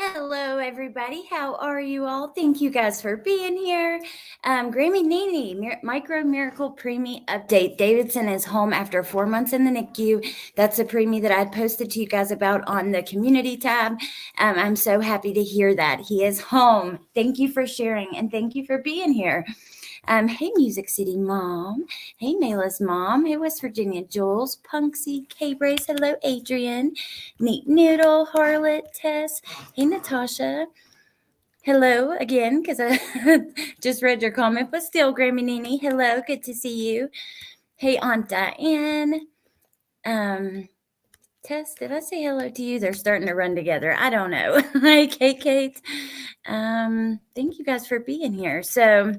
Hello, everybody. How are you all? Thank you guys for being here. Grammy Nene, Micro Miracle Preemie Update. Davidson is home after 4 months in the NICU. That's a preemie that I had posted to you guys about on the community tab. I'm so happy to hear that. He is home. Thank you for sharing and thank you for being here. Hey, Music City Mom. Hey, Mayla's Mom. Hey, West Virginia Jules. Punksy, K-Brace. Hello, Adrian. Neat Noodle, Harlot, Tess. Hey, Natasha. Hello again, because I just read your comment, but still, Grammy Nene. Hello, good to see you. Hey, Aunt Diane. Tess, did I say hello to you? They're starting to run together. I don't know. Hi, Kate. Thank you guys for being here. So,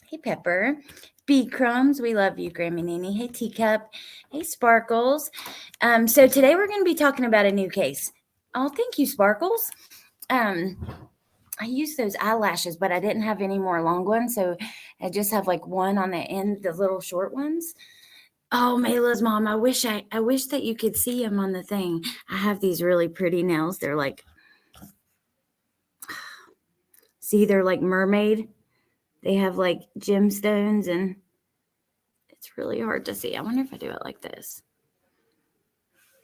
hey, Pepper. B Crumbs, we love you, Grammy Nene. Hey, Teacup. Hey, Sparkles. So today we're going to be talking about a new case. Oh, thank you, Sparkles. I used those eyelashes, but I didn't have any more long ones, so I just have like one on the end, the little short ones. Oh, Mayla's Mom, I wish that you could see them on the thing. I have these really pretty nails. They're like, see, they're like mermaid. They have like gemstones, and it's really hard to see. I wonder if I do it like this.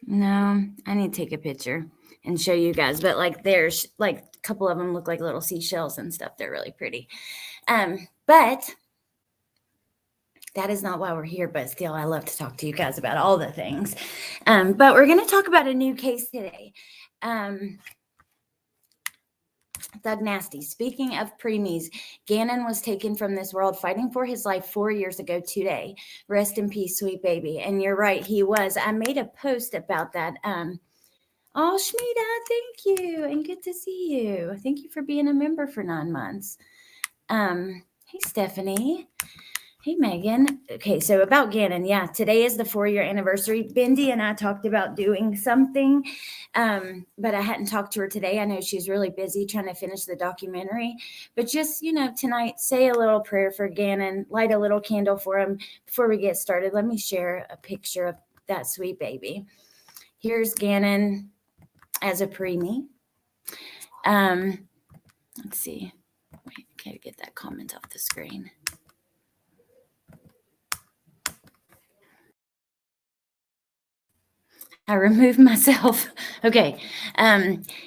No, I need to take a picture and show you guys. But like, there's like a couple of them look like little seashells and stuff. They're really pretty. But that is not why we're here. But still, I love to talk to you guys about all the things. But we're going to talk about a new case today. Thug Nasty. Speaking of preemies, Ganon was taken from this world fighting for his life 4 years ago today. Rest in peace, sweet baby. And you're right, he was. I made a post about that. Oh, Shmita, thank you. And good to see you. Thank you for being a member for 9 months. Hey, Stephanie. Hey, Megan. Okay, so about Ganon. Yeah, today is the 4-year anniversary. Bindi and I talked about doing something, but I hadn't talked to her today. I know she's really busy trying to finish the documentary. But just, tonight, say a little prayer for Ganon, light a little candle for him. Before we get started, let me share a picture of that sweet baby. Here's Ganon as a preemie. Let's see. Wait, I gotta get that comment off the screen. I removed myself. Okay.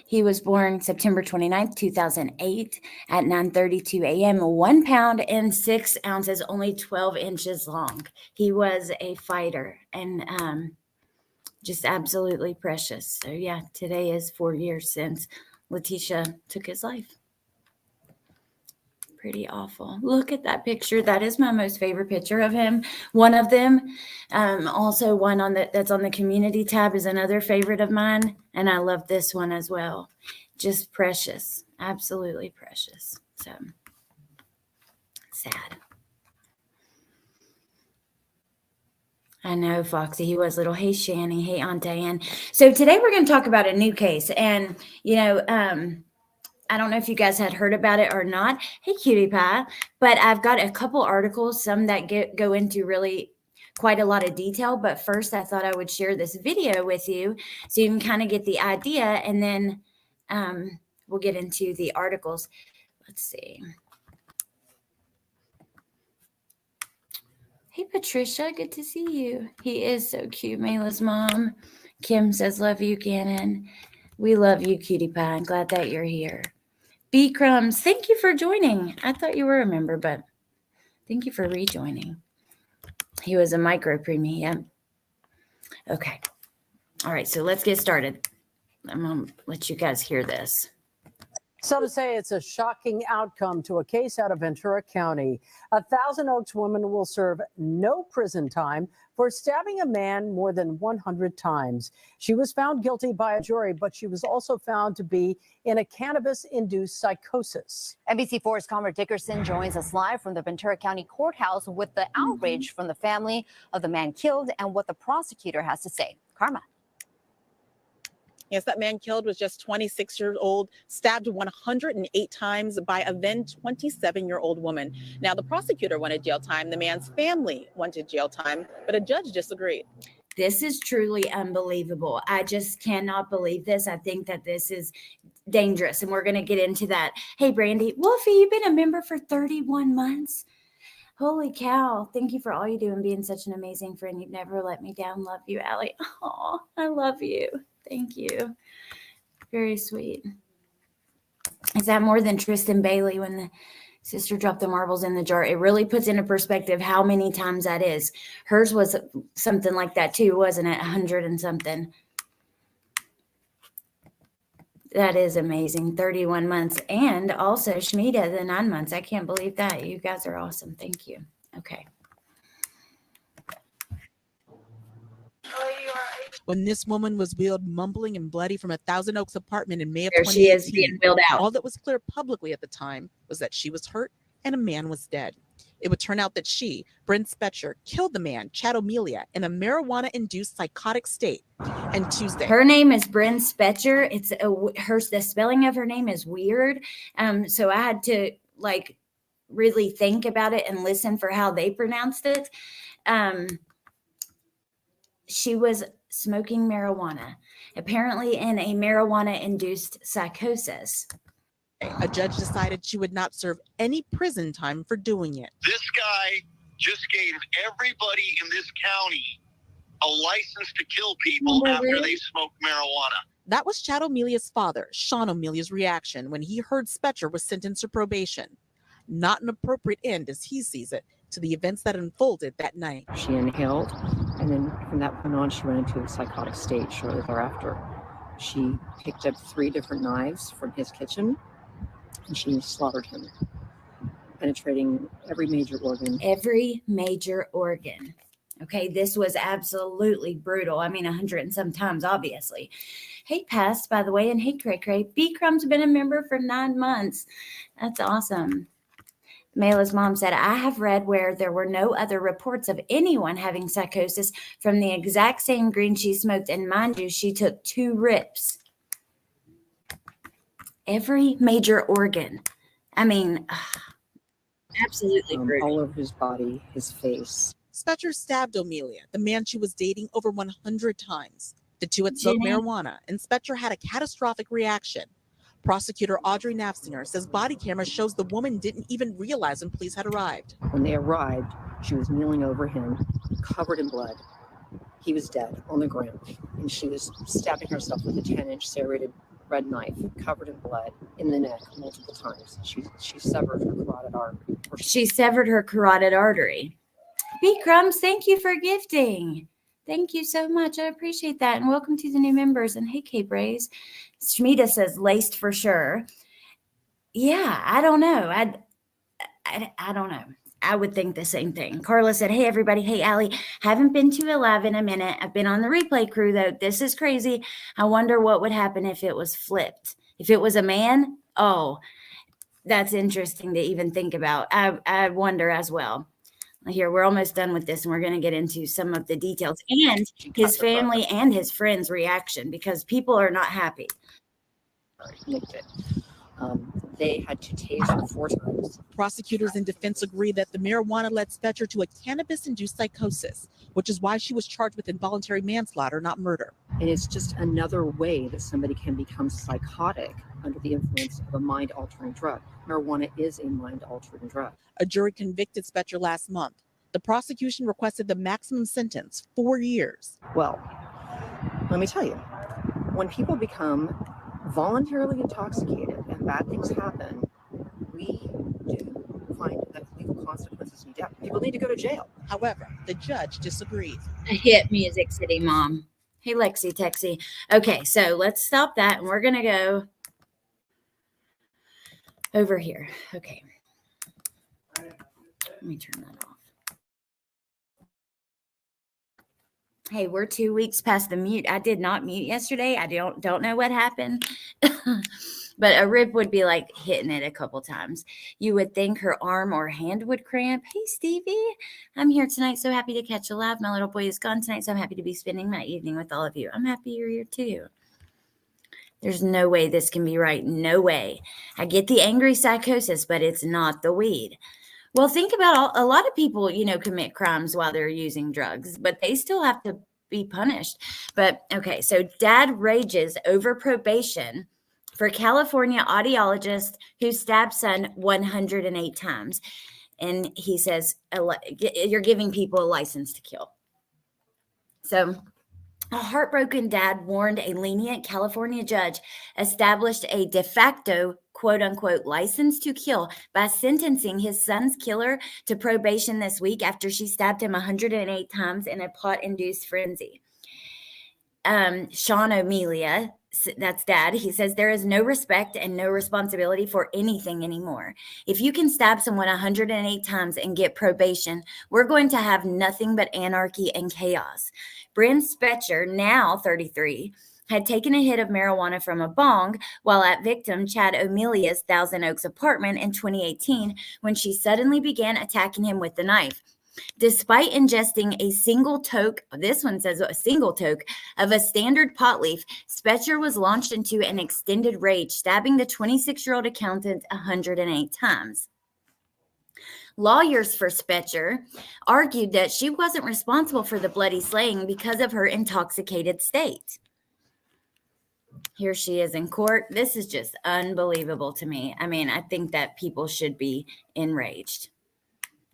He was born September 29th, 2008 at 9:32 a.m., 1 pound and 6 ounces, only 12 inches long. He was a fighter and just absolutely precious. So yeah, today is 4 years since Letitia took his life. Pretty awful. Look at that picture. That is my most favorite picture of him. One of them, also one that's on the community tab is another favorite of mine. And I love this one as well. Just precious. Absolutely precious. So sad. I know, Foxy. He was little. Hey, Shani. Hey, Aunt Diane. So today we're going to talk about a new case. And, I don't know if you guys had heard about it or not. Hey, Cutie Pie. But I've got a couple articles, some that go into really quite a lot of detail. But first, I thought I would share this video with you so you can kind of get the idea. And then we'll get into the articles. Let's see. Hey, Patricia. Good to see you. He is so cute. Mayla's mom. Kim says, love you, Ganon. We love you, Cutie Pie. I'm glad that you're here. B Crumbs, thank you for joining. I thought you were a member, but thank you for rejoining. He was a micro preemie, yeah. Okay. All right, so let's get started. I'm going to let you guys hear this. Some say it's a shocking outcome to a case out of Ventura County. A Thousand Oaks woman will serve no prison time for stabbing a man more than 100 times. She was found guilty by a jury, but she was also found to be in a cannabis-induced psychosis. NBC4's Comer Dickerson joins us live from the Ventura County Courthouse with the outrage from the family of the man killed and what the prosecutor has to say. Karma. Yes, that man killed was just 26 years old, stabbed 108 times by a then 27-year-old woman. Now, the prosecutor wanted jail time. The man's family wanted jail time, but a judge disagreed. This is truly unbelievable. I just cannot believe this. I think that this is dangerous, and we're going to get into that. Hey, Brandy. Wolfie, you've been a member for 31 months. Holy cow. Thank you for all you do and being such an amazing friend. You've never let me down. Love you, Allie. Oh, I love you. Thank you. Very sweet. Is that more than Tristan Bailey when the sister dropped the marbles in the jar? It really puts into perspective how many times that is. Hers was something like that too, wasn't it? 100 and something. That is amazing. 31 months. And also Shmita, the 9 months. I can't believe that. You guys are awesome. Thank you. Okay. When this woman was wheeled mumbling and bloody from a Thousand Oaks apartment in May of There she is 2018, being wheeled out. all that was clear publicly at the time was that she was hurt and a man was dead. It would turn out that she, Bren Specher, killed the man, Chad O'Melia, in a marijuana-induced psychotic state. And Tuesday, her name is Bren Specher. The spelling of her name is weird. So I had to really think about it and listen for how they pronounced it. She was smoking marijuana, apparently in a marijuana-induced psychosis. a judge decided she would not serve any prison time for doing it. This guy just gave everybody in this county a license to kill people after they smoked marijuana. That was Chad O'Melia's father, Sean O'Melia's reaction when he heard Spejcher was sentenced to probation. Not an appropriate end, as he sees it, to the events that unfolded that night. She inhaled, and then from that point on, she went into a psychotic state shortly thereafter. She picked up 3 different knives from his kitchen, and she slaughtered him, penetrating every major organ. Every major organ. Okay, this was absolutely brutal. I mean, 100 and some times, obviously. Hey, Past, by the way, and hey, Cray Cray. B Crumb's been a member for 9 months. That's awesome. Mayla's mom said, I have read where there were no other reports of anyone having psychosis from the exact same green she smoked. And mind you, she took 2 rips. Every major organ. I mean, absolutely brutal. All over his body, his face. Spejcher stabbed O'Melia, the man she was dating, over 100 times. The two had smoked marijuana, and Spejcher had a catastrophic reaction. Prosecutor Audrey Nafsinger says body camera shows the woman didn't even realize when police had arrived. When they arrived, she was kneeling over him, covered in blood. He was dead on the ground, and she was stabbing herself with a 10-inch serrated red knife, covered in blood, in the neck multiple times. She severed her carotid artery. She severed her carotid artery. B Crumbs, thank you for gifting. Thank you so much. I appreciate that. And welcome to the new members. And hey, Cape Rays. Shmita says laced for sure. Yeah, I don't know. I don't know. I would think the same thing. Carla said, hey, everybody. Hey, Allie. Haven't been to Alive in a minute. I've been on the replay crew, though. This is crazy. I wonder what would happen if it was flipped. If it was a man, oh, that's interesting to even think about. I wonder as well. Here, we're almost done with this, and we're going to get into some of the details and his family and his friends' reaction, because people are not happy. They had to tase her 4 times. Prosecutors and defense agree that the marijuana led Spejcher to a cannabis-induced psychosis, which is why she was charged with involuntary manslaughter, not murder. And it's just another way that somebody can become psychotic under the influence of a mind-altering drug. Marijuana is a mind-altering drug. A jury convicted Spejcher last month. The prosecution requested the maximum sentence, 4 years. Well, let me tell you, when people become voluntarily intoxicated and bad things happen, we do find that legal consequences need to happen. People need to go to jail. However, the judge disagreed. A hit Music City mom. Hey, Lexi Texie. Okay, so let's stop that, and we're going to go over here. Okay. Let me turn that off. Hey, we're 2 weeks past the mute. I did not mute yesterday. I don't know what happened. But a rib would be like hitting it a couple times. You would think her arm or hand would cramp. Hey, Stevie. I'm here tonight. So happy to catch you live. My little boy is gone tonight, so I'm happy to be spending my evening with all of you. I'm happy you're here too. There's no way this can be right. No way. I get the angry psychosis, but it's not the weed. Well, think about a lot of people, commit crimes while they're using drugs, but they still have to be punished. But okay, so dad rages over probation for California audiologist who stabbed son 108 times. And he says, you're giving people a license to kill. So a heartbroken dad warned a lenient California judge established a de facto quote unquote license to kill by sentencing his son's killer to probation this week after she stabbed him 108 times in a plot-induced frenzy. Sean O'Melia, that's dad, he says there is no respect and no responsibility for anything anymore. If you can stab someone 108 times and get probation, we're going to have nothing but anarchy and chaos. Bren Specher, now 33, had taken a hit of marijuana from a bong while at victim Chad O'Melia's Thousand Oaks apartment in 2018 when she suddenly began attacking him with the knife. Despite ingesting a single toke, this one says a single toke, of a standard pot leaf, Spejcher was launched into an extended rage, stabbing the 26-year-old accountant 108 times. Lawyers for Spejcher argued that she wasn't responsible for the bloody slaying because of her intoxicated state. Here she is in court. This is just unbelievable to me. I mean, I think that people should be enraged.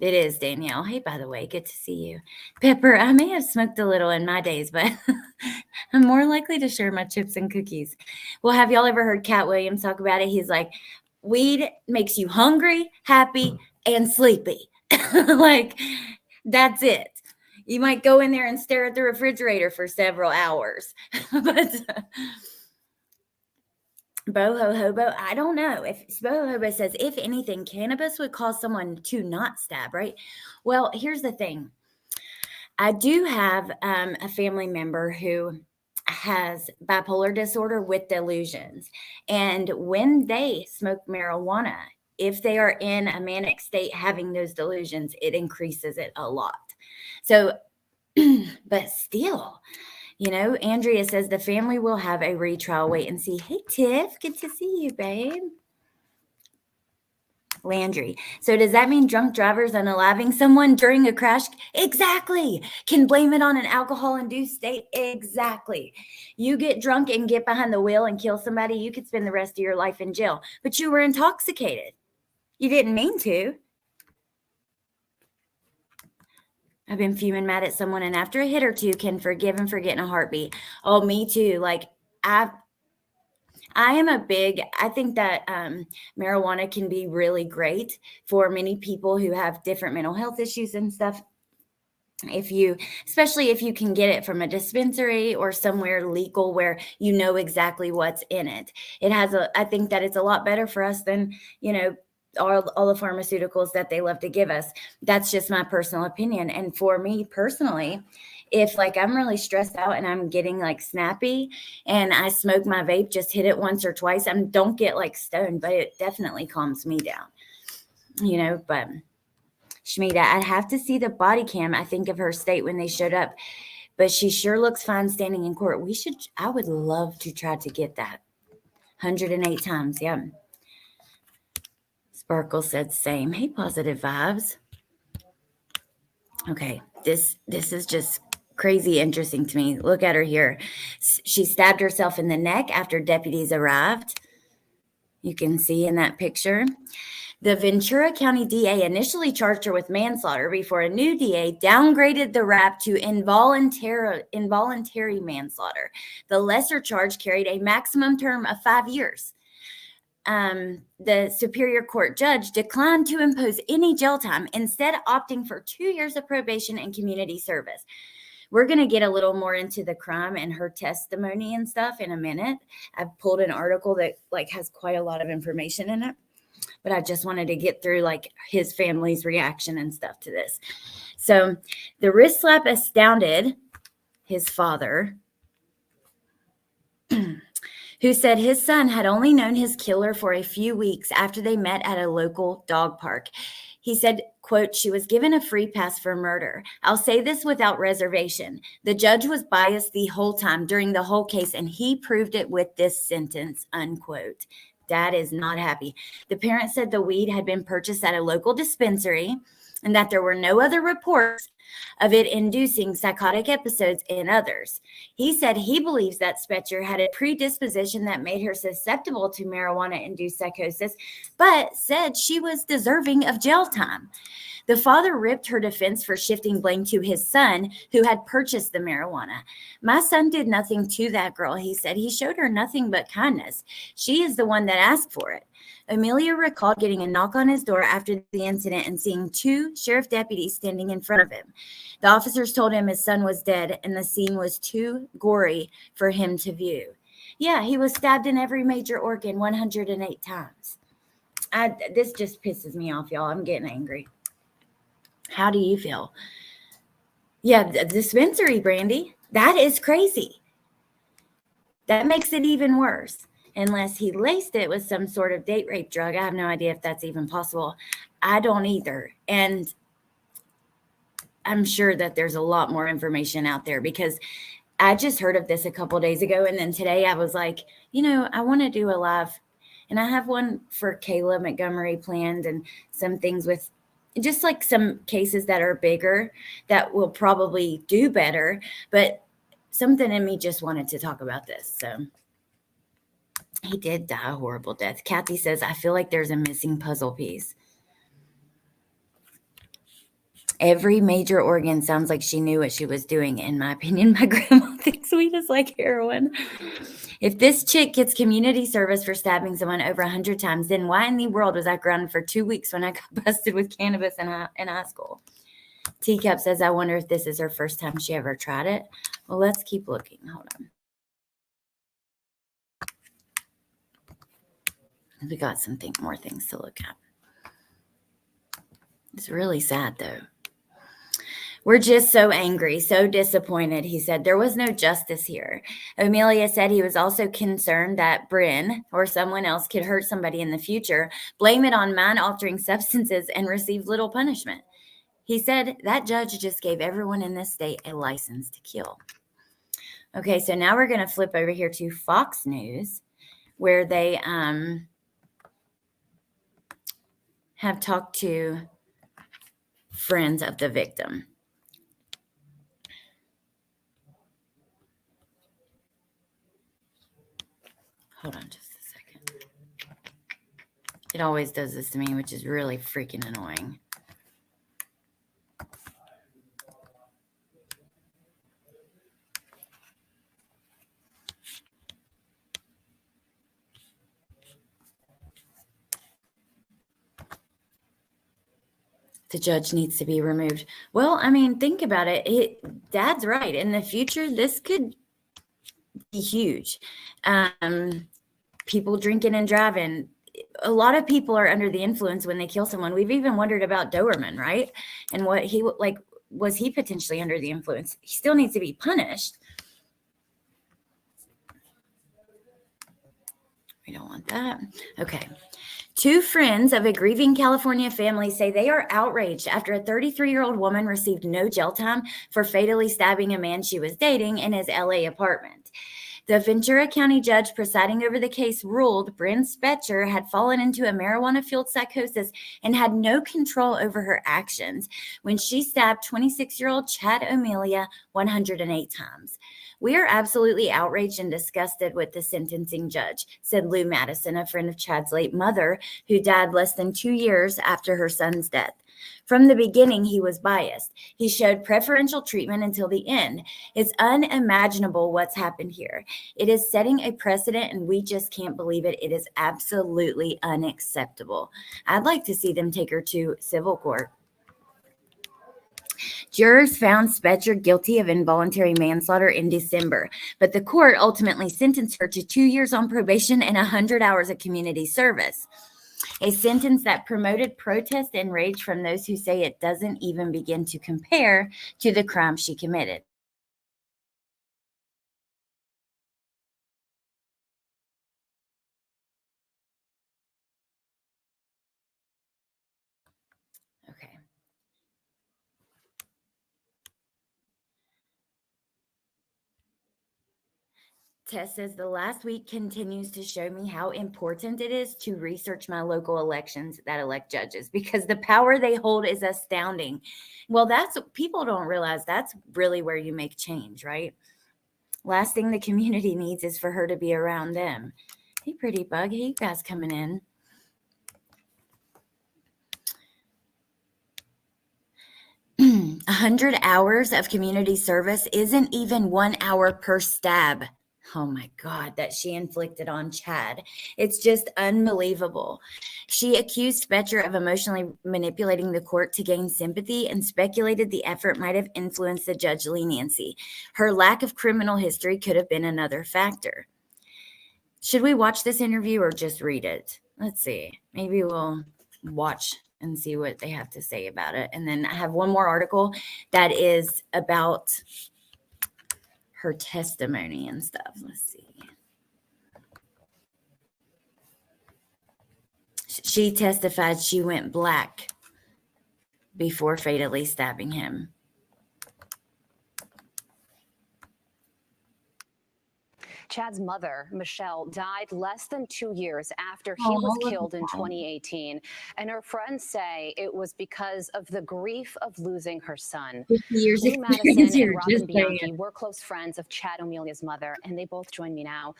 It is, Danielle. Hey, by the way, good to see you. Pepper, I may have smoked a little in my days, but I'm more likely to share my chips and cookies. Well, have y'all ever heard Cat Williams talk about it? He's like, weed makes you hungry, happy, and sleepy. Like, that's it. You might go in there and stare at the refrigerator for several hours. But Boho Hobo, I don't know. If Boho Hobo says, if anything, cannabis would cause someone to not stab, right? Well, here's the thing. I do have a family member who has bipolar disorder with delusions. And when they smoke marijuana, if they are in a manic state having those delusions, it increases it a lot. So, but still, you know, Andrea says the family will have a retrial. Wait and see. Hey, Tiff, good to see you, babe. Landry. So does that mean drunk drivers unaliving someone during a crash? Exactly. Can blame it on an alcohol-induced state? Exactly. You get drunk and get behind the wheel and kill somebody, you could spend the rest of your life in jail. But you were intoxicated. You didn't mean to. I've been fuming mad at someone, and after a hit or two can forgive and forget in a heartbeat. Oh, me too. Like, I think that marijuana can be really great for many people who have different mental health issues and stuff. Especially if you can get it from a dispensary or somewhere legal where you know exactly what's in it. I think that it's a lot better for us than, you know, all the pharmaceuticals that they love to give us. That's just my personal opinion. And for me personally, if like I'm really stressed out and I'm getting like snappy and I smoke my vape, just hit it once or twice, I don't get like stoned, but it definitely calms me down, you know. But Shmita, I'd have to see the body cam, I think, of her state when they showed up, but she sure looks fine standing in court. I would love to try to get that 108 times. Yeah. Sparkle said same. Hey, positive vibes. Okay, this is just crazy interesting to me. Look at her here. She stabbed herself in the neck after deputies arrived. You can see in that picture. The Ventura County DA initially charged her with manslaughter before a new DA downgraded the rap to involuntary manslaughter. The lesser charge carried a maximum term of 5 years. The Superior Court judge declined to impose any jail time, instead opting for 2 years of probation and community service. We're going to get a little more into the crime and her testimony and stuff in a minute. I've pulled an article that like has quite a lot of information in it, but I just wanted to get through like his family's reaction and stuff to this. So the wrist slap astounded his father, who said his son had only known his killer for a few weeks after they met at a local dog park. He said, quote, she was given a free pass for murder. I'll say this without reservation. The judge was biased the whole time during the whole case, and he proved it with this sentence, unquote. Dad is not happy. The parent said the weed had been purchased at a local dispensary and that there were no other reports of it inducing psychotic episodes in others. He said he believes that Spejcher had a predisposition that made her susceptible to marijuana-induced psychosis, but said she was deserving of jail time. The father ripped her defense for shifting blame to his son, who had purchased the marijuana. My son did nothing to that girl, he said. He showed her nothing but kindness. She is the one that asked for it. Amelia recalled getting a knock on his door after the incident and seeing 2 sheriff deputies standing in front of him. The officers told him his son was dead and the scene was too gory for him to view. Yeah, he was stabbed in every major organ 108 times. This just pisses me off, y'all. I'm getting angry. How do you feel? Yeah, the dispensary, Brandy. That is crazy. That makes it even worse. Unless he laced it with some sort of date rape drug. I have no idea if that's even possible. I don't either. And I'm sure that there's a lot more information out there because I just heard of this a couple days ago. And then today I was like, I want to do a live. And I have one for Kayla Montgomery planned and some things with just like some cases that are bigger that will probably do better. But something in me just wanted to talk about this. So he did die a horrible death. Kathy says, I feel like there's a missing puzzle piece. Every major organ sounds like she knew what she was doing. In my opinion, my grandma thinks weed is like heroin. If this chick gets community service for stabbing someone over 100 times, then why in the world was I grounded for 2 weeks when I got busted with cannabis in high school? Teacup says, I wonder if this is her first time she ever tried it. Well, let's keep looking. Hold on. We got more things to look at. It's really sad, though. We're just so angry, so disappointed, he said. There was no justice here. Amelia said he was also concerned that Bryn or someone else could hurt somebody in the future, blame it on mind-altering substances, and receive little punishment. He said that judge just gave everyone in this state a license to kill. Okay, so now we're going to flip over here to Fox News, where they have talked to friends of the victim. Hold on just a second. It always does this to me, which is really freaking annoying. The judge needs to be removed. Well, I mean, think about it. Dad's right. In the future, this could be huge. People drinking and driving. A lot of people are under the influence when they kill someone. We've even wondered about Doberman, right? And what he was he potentially under the influence? He still needs to be punished. We don't want that. Okay. 2 friends of a grieving California family say they are outraged after a 33-year-old woman received no jail time for fatally stabbing a man she was dating in his LA apartment. The Ventura County judge presiding over the case ruled Bren Specher had fallen into a marijuana-fueled psychosis and had no control over her actions when she stabbed 26-year-old Chad Amelia 108 times. We are absolutely outraged and disgusted with the sentencing judge, said Lou Madison, a friend of Chad's late mother, who died less than 2 years after her son's death. From the beginning, he was biased. He showed preferential treatment until the end. It's unimaginable what's happened here. It is setting a precedent, and we just can't believe it. It is absolutely unacceptable. I'd like to see them take her to civil court. Jurors found Spejcher guilty of involuntary manslaughter in December, but the court ultimately sentenced her to 2 years on probation and 100 hours of community service. A sentence that promoted protest and rage from those who say it doesn't even begin to compare to the crime she committed. Okay. Tess says the last week continues to show me how important it is to research my local elections that elect judges, because the power they hold is astounding. Well, that's, people don't realize that's really where you make change, right? Last thing the community needs is for her to be around them. Hey, Pretty Bug. Hey, you guys coming in. "100 hours of community service isn't even 1 hour per stab." Oh my God, that she inflicted on Chad. It's just unbelievable. She accused Spejcher of emotionally manipulating the court to gain sympathy and speculated the effort might have influenced the judge's leniency. Her lack of criminal history could have been another factor. Should we watch this interview or just read it? Let's see. Maybe we'll watch and see what they have to say about it. And then I have one more article that is about her testimony and stuff. Let's see. She testified she went black before fatally stabbing him. Chad's mother, Michelle, died less than 2 years after he was killed in 2018. And her friends say it was because of the grief of losing her son. 50 years Lou Madison here, and Robin just Bianchi saying. were close friends of Chad O'Melia's mother, and they both join me now.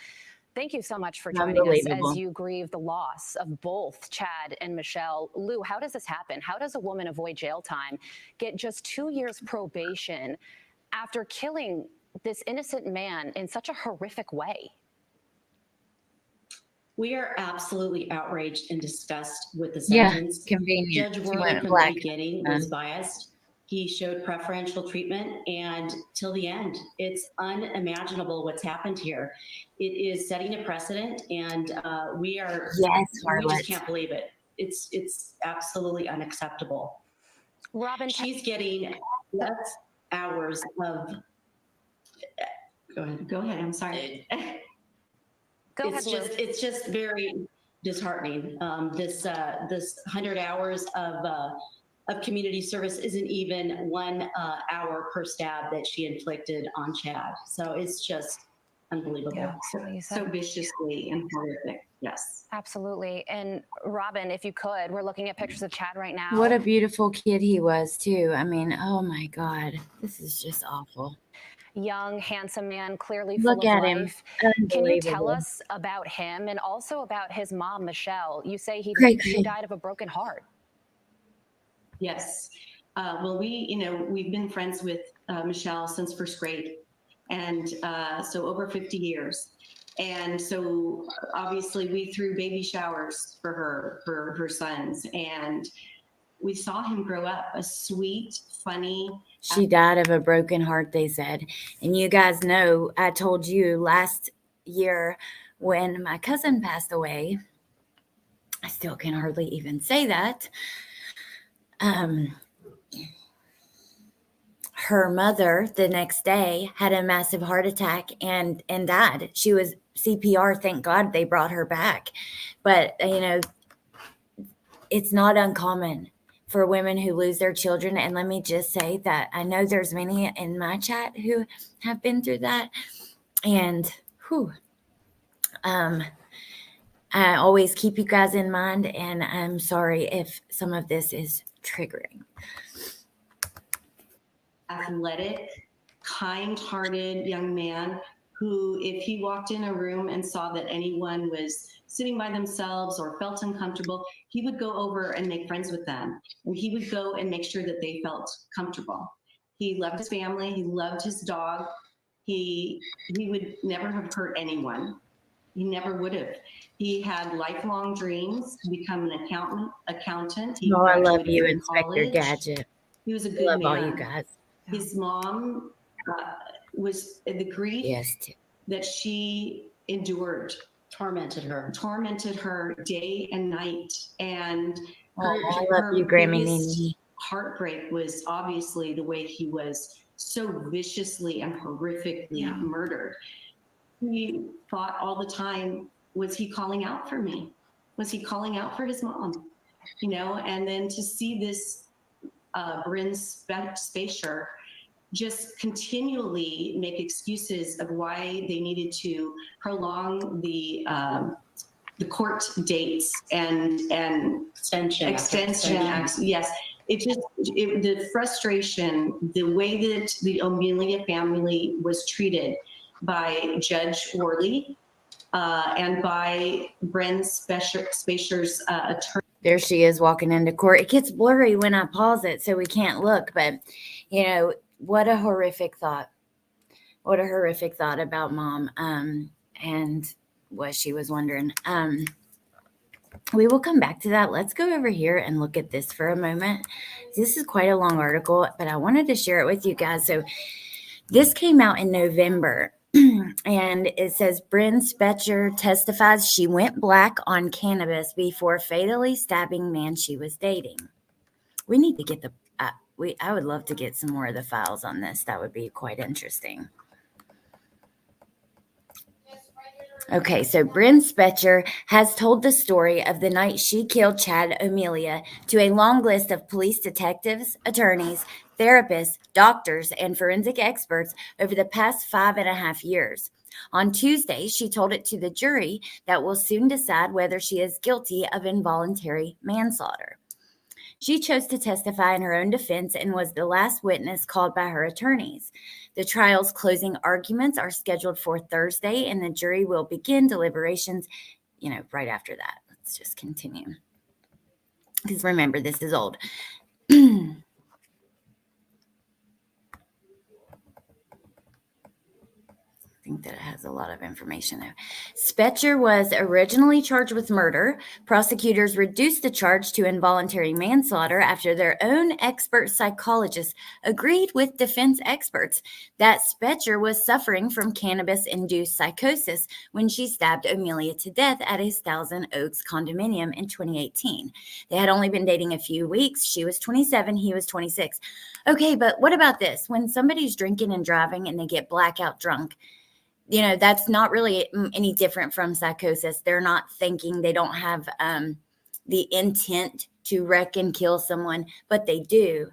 Thank you so much for joining us as you grieve the loss of both Chad and Michelle. Lou, how does this happen? How does a woman avoid jail time, get just 2 years probation after killing this innocent man in such a horrific way? We are absolutely outraged and disgusted with the Yeah, sentence. convenient. Judge She Worley went from black. the beginning was biased. He showed preferential treatment, and till the end, it's unimaginable what's happened here. It is setting a precedent, and we just can't believe it. It's absolutely unacceptable. Robin, she's getting less hours of. Go ahead. I'm sorry. It's just very disheartening. This 100 hours of community service isn't even 1 hour per stab that she inflicted on Chad. So it's just unbelievable. Yeah, so viciously and horrific. Yes. Absolutely. And Robin, if you could, we're looking at pictures of Chad right now. What a beautiful kid he was, too. I mean, oh my God, this is just awful. Young, handsome man, clearly Look full of at him. life. Can you tell us about him and also about his mom, Michelle? You say he died of a broken heart. Yes. Well, we've been friends with Michelle since first grade, and so over 50 years. And so obviously we threw baby showers for her sons, and we saw him grow up a sweet, funny. She died of a broken heart, they said. And you guys know, I told you last year when my cousin passed away, I still can hardly even say that. Her mother the next day had a massive heart attack and died. She was CPR. Thank God they brought her back. But, it's not uncommon for women who lose their children. And let me just say that I know there's many in my chat who have been through that. And I always keep you guys in mind. And I'm sorry if some of this is triggering. Athletic, kind-hearted young man who, if he walked in a room and saw that anyone was sitting by themselves or felt uncomfortable, he would go over and make friends with them. And he would go and make sure that they felt comfortable. He loved his family. He loved his dog. He would never have hurt anyone. He never would have. He had lifelong dreams to become an accountant. He I love you, from Inspector college. Gadget. He was a good Love man. all you guys. His mom was the grief that she endured. Tormented her day and night. And I love you, Grammy Nini. Heartbreak was obviously the way he was so viciously and horrifically murdered. He thought all the time, was he calling out for me? Was he calling out for his mom? And then to see this Bren Specher just continually make excuses of why they needed to prolong the court dates and extension. Yes, the frustration, the way that the Amelia family was treated by Judge Worley and by Bren Spejcher's attorney. There she is walking into court. It gets blurry when I pause it, so we can't look. But, you know, what a horrific thought. What a horrific thought about Mom and what she was wondering. We will come back to that. Let's go over here and look at this for a moment. This is quite a long article, but I wanted to share it with you guys. So this came out in November. And it says Bren Specher testifies she went black on cannabis before fatally stabbing man she was dating. We need to get I would love to get some more of the files on this. That would be quite interesting. Okay, so Bren Specher has told the story of the night she killed Chad Amelia to a long list of police detectives, attorneys, therapists, doctors, and forensic experts over the past 5.5 years. On Tuesday, she told it to the jury that will soon decide whether she is guilty of involuntary manslaughter. She chose to testify in her own defense and was the last witness called by her attorneys. The trial's closing arguments are scheduled for Thursday, and the jury will begin deliberations, right after that. Let's just continue. Because remember, this is old. I think that it has a lot of information there. Spejcher was originally charged with murder. Prosecutors reduced the charge to involuntary manslaughter after their own expert psychologist agreed with defense experts that Spejcher was suffering from cannabis-induced psychosis when she stabbed Amelia to death at his Thousand Oaks condominium in 2018. They had only been dating a few weeks. She was 27, he was 26. Okay, but what about this? When somebody's drinking and driving and they get blackout drunk, that's not really any different from psychosis. They're not thinking, they don't have the intent to wreck and kill someone, but they do.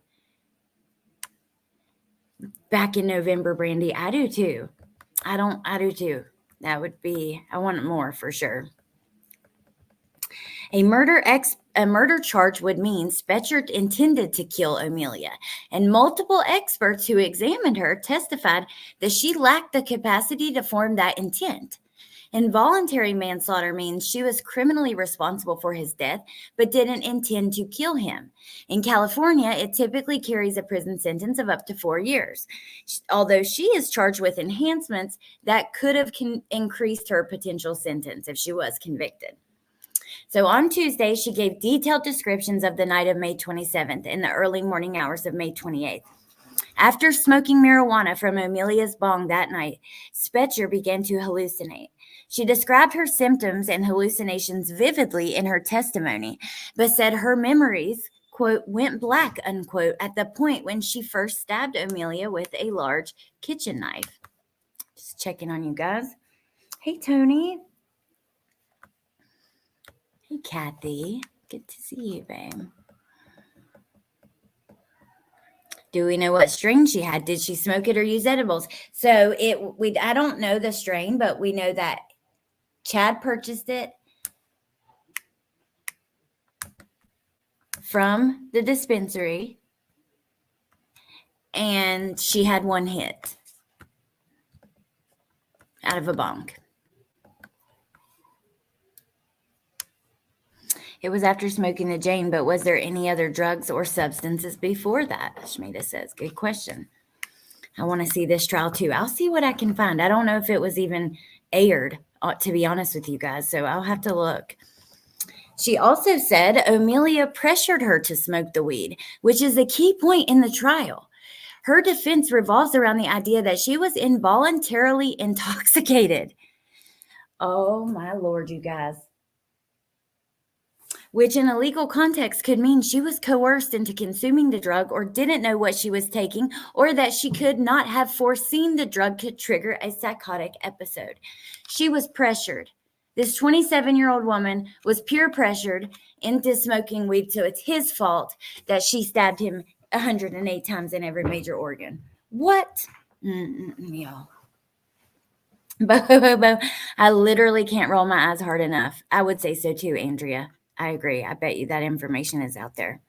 Back in November, Brandy, I do too. I do too. That would be, I want more for sure. A murder charge would mean Spejcher intended to kill Amelia, and multiple experts who examined her testified that she lacked the capacity to form that intent. Involuntary manslaughter means she was criminally responsible for his death, but didn't intend to kill him. In California, it typically carries a prison sentence of up to 4 years. Although she is charged with enhancements that could have increased her potential sentence if she was convicted. So on Tuesday, she gave detailed descriptions of the night of May 27th and the early morning hours of May 28th. After smoking marijuana from Amelia's bong that night, Spejcher began to hallucinate. She described her symptoms and hallucinations vividly in her testimony, but said her memories, quote, went black, unquote, at the point when she first stabbed Amelia with a large kitchen knife. Just checking on you guys. Hey, Tony. Hey, Kathy. Good to see you, babe. Do we know what strain she had? Did she smoke it or use edibles? So I don't know the strain, but we know that Chad purchased it from the dispensary, and she had one hit out of a bong. It was after smoking the Jane, but was there any other drugs or substances before that? Shmita says, good question. I want to see this trial too. I'll see what I can find. I don't know if it was even aired, to be honest with you guys, so I'll have to look. She also said Amelia pressured her to smoke the weed, which is a key point in the trial. Her defense revolves around the idea that she was involuntarily intoxicated. Oh, my Lord, you guys. Which in a legal context could mean she was coerced into consuming the drug or didn't know what she was taking, or that she could not have foreseen the drug could trigger a psychotic episode. She was pressured. This 27-year-old woman was peer pressured into smoking weed, so it's his fault that she stabbed him 108 times in every major organ. What? Y'all. Bo, I literally can't roll my eyes hard enough. I would say so too, Andrea. I agree. I bet you that information is out there.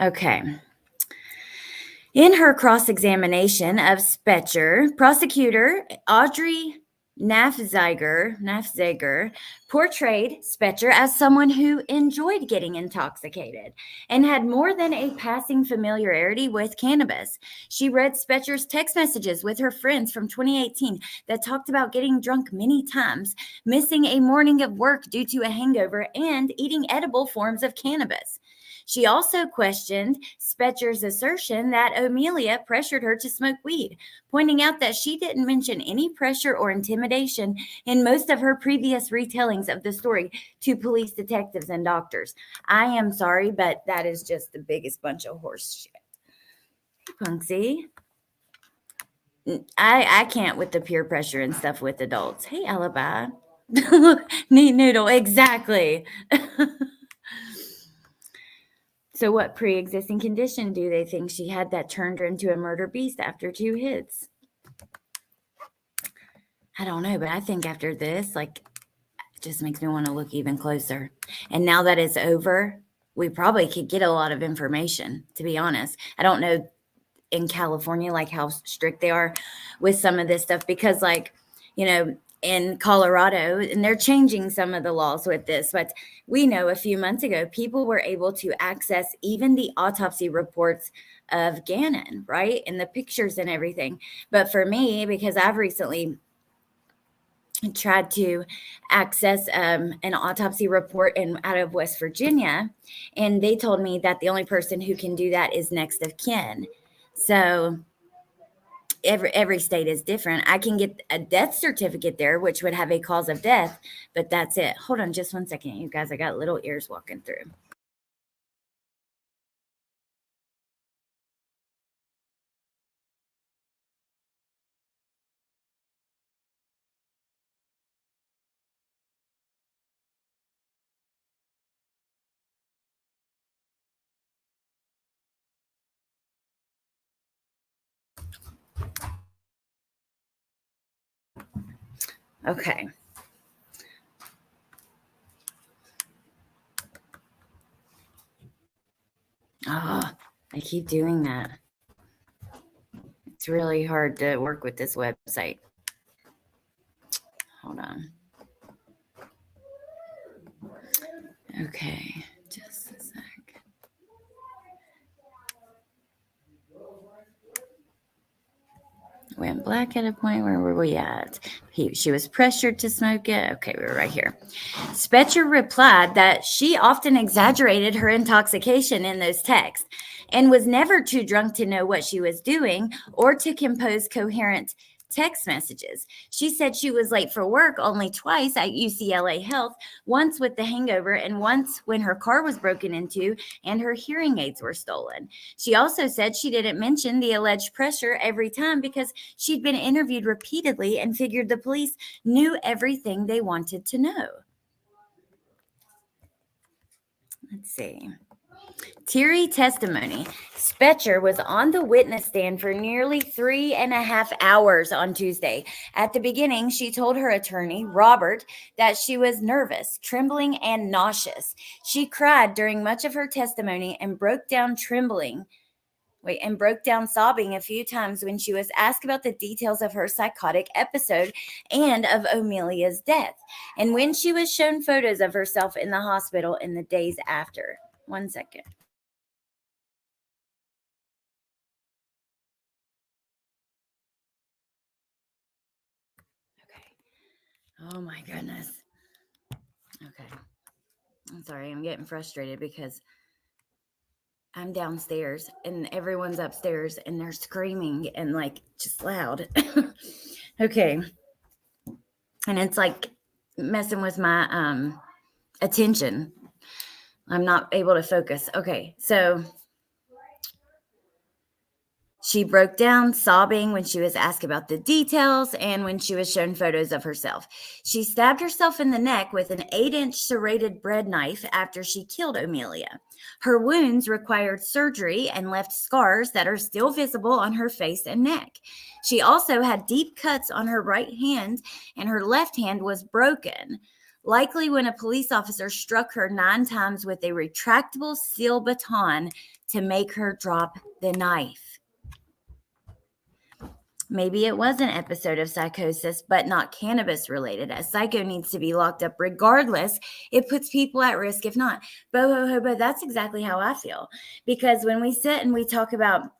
Okay. In her cross-examination of Spejcher, prosecutor Audrey Nafziger portrayed Spejcher as someone who enjoyed getting intoxicated and had more than a passing familiarity with cannabis. She read Spejcher's text messages with her friends from 2018 that talked about getting drunk many times, missing a morning of work due to a hangover, and eating edible forms of cannabis. She also questioned Spejcher's assertion that Amelia pressured her to smoke weed, pointing out that she didn't mention any pressure or intimidation in most of her previous retellings of the story to police detectives and doctors. I am sorry, but that is just the biggest bunch of horse shit. Punksy. I can't with the peer pressure and stuff with adults. Hey, Alibi. Neat noodle. Exactly. So what pre-existing condition do they think she had that turned her into a murder beast after 2 hits? I don't know, but I think after this, like, it just makes me want to look even closer. And now that it's over, we probably could get a lot of information, to be honest. I don't know in California, like, how strict they are with some of this stuff, because, like, you know, in Colorado, and they're changing some of the laws with this, but we know a few months ago, people were able to access even the autopsy reports of Ganon, right? And the pictures and everything. But for me, because I've recently tried to access an autopsy report out of West Virginia, and they told me that the only person who can do that is next of kin. So every state is different. I can get a death certificate there, which would have a cause of death, but that's it. Hold on just one second, you guys. I got little ears walking through. Okay. Oh, I keep doing that. It's really hard to work with this website. Hold on. Okay, just a sec. Went black at a point. Where were we at? She was pressured to smoke it. Okay, we were right here. Spejcher replied that she often exaggerated her intoxication in those texts and was never too drunk to know what she was doing or to compose coherent text messages. She said she was late for work only twice at UCLA Health, once with the hangover and once when her car was broken into and her hearing aids were stolen. She also said she didn't mention the alleged pressure every time because she'd been interviewed repeatedly and figured the police knew everything they wanted to know. Let's see. Teary testimony. Spejcher was on the witness stand for nearly 3.5 hours on Tuesday. At the beginning, she told her attorney, Robert, that she was nervous, trembling, and nauseous. She cried during much of her testimony and broke down sobbing a few times when she was asked about the details of her psychotic episode and of Amelia's death, and when she was shown photos of herself in the hospital in the days after. 1 second. Okay. Oh my goodness. Okay. I'm sorry. I'm getting frustrated because I'm downstairs and everyone's upstairs and they're screaming and like just loud. Okay. And it's like messing with my attention. I'm not able to focus. Okay. So She broke down, sobbing when she was asked about the details and when she was shown photos of herself. She stabbed herself in the neck with an 8-inch serrated bread knife after she killed Amelia. Her wounds required surgery and left scars that are still visible on her face and neck. She also had deep cuts on her right hand, and her left hand was broken, likely when a police officer struck her 9 times with a retractable steel baton to make her drop the knife. Maybe it was an episode of psychosis, but not cannabis related, as Psycho needs to be locked up regardless. It puts people at risk if not. Boho hobo, that's exactly how I feel. Because when we sit and we talked about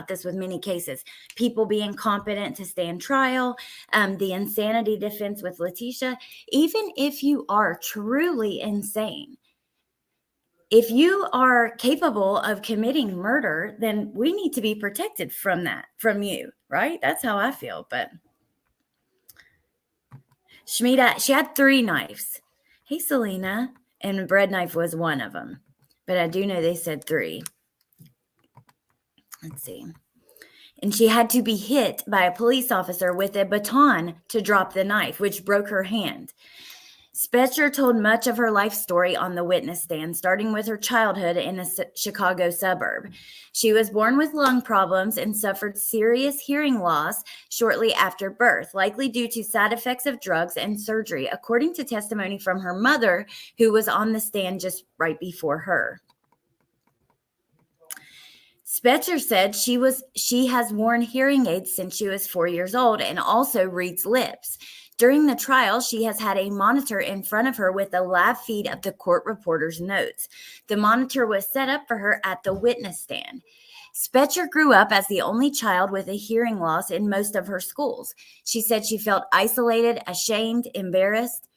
this with many cases, people being competent to stand trial, the insanity defense with Letitia, even if you are truly insane, if you are capable of committing murder, then we need to be protected from that, from you, right? That's how I feel. But Shmita, she had 3 knives. Hey, Selena. And a bread knife was one of them. But I do know they said 3. Let's see. And she had to be hit by a police officer with a baton to drop the knife, which broke her hand. Spejcher told much of her life story on the witness stand, starting with her childhood in a Chicago suburb. She was born with lung problems and suffered serious hearing loss shortly after birth, likely due to side effects of drugs and surgery, according to testimony from her mother, who was on the stand just right before her. Spejcher said she has worn hearing aids since she was 4 years old and also reads lips. During the trial, she has had a monitor in front of her with a live feed of the court reporter's notes. The monitor was set up for her at the witness stand. Spejcher grew up as the only child with a hearing loss in most of her schools. She said she felt isolated, ashamed, embarrassed.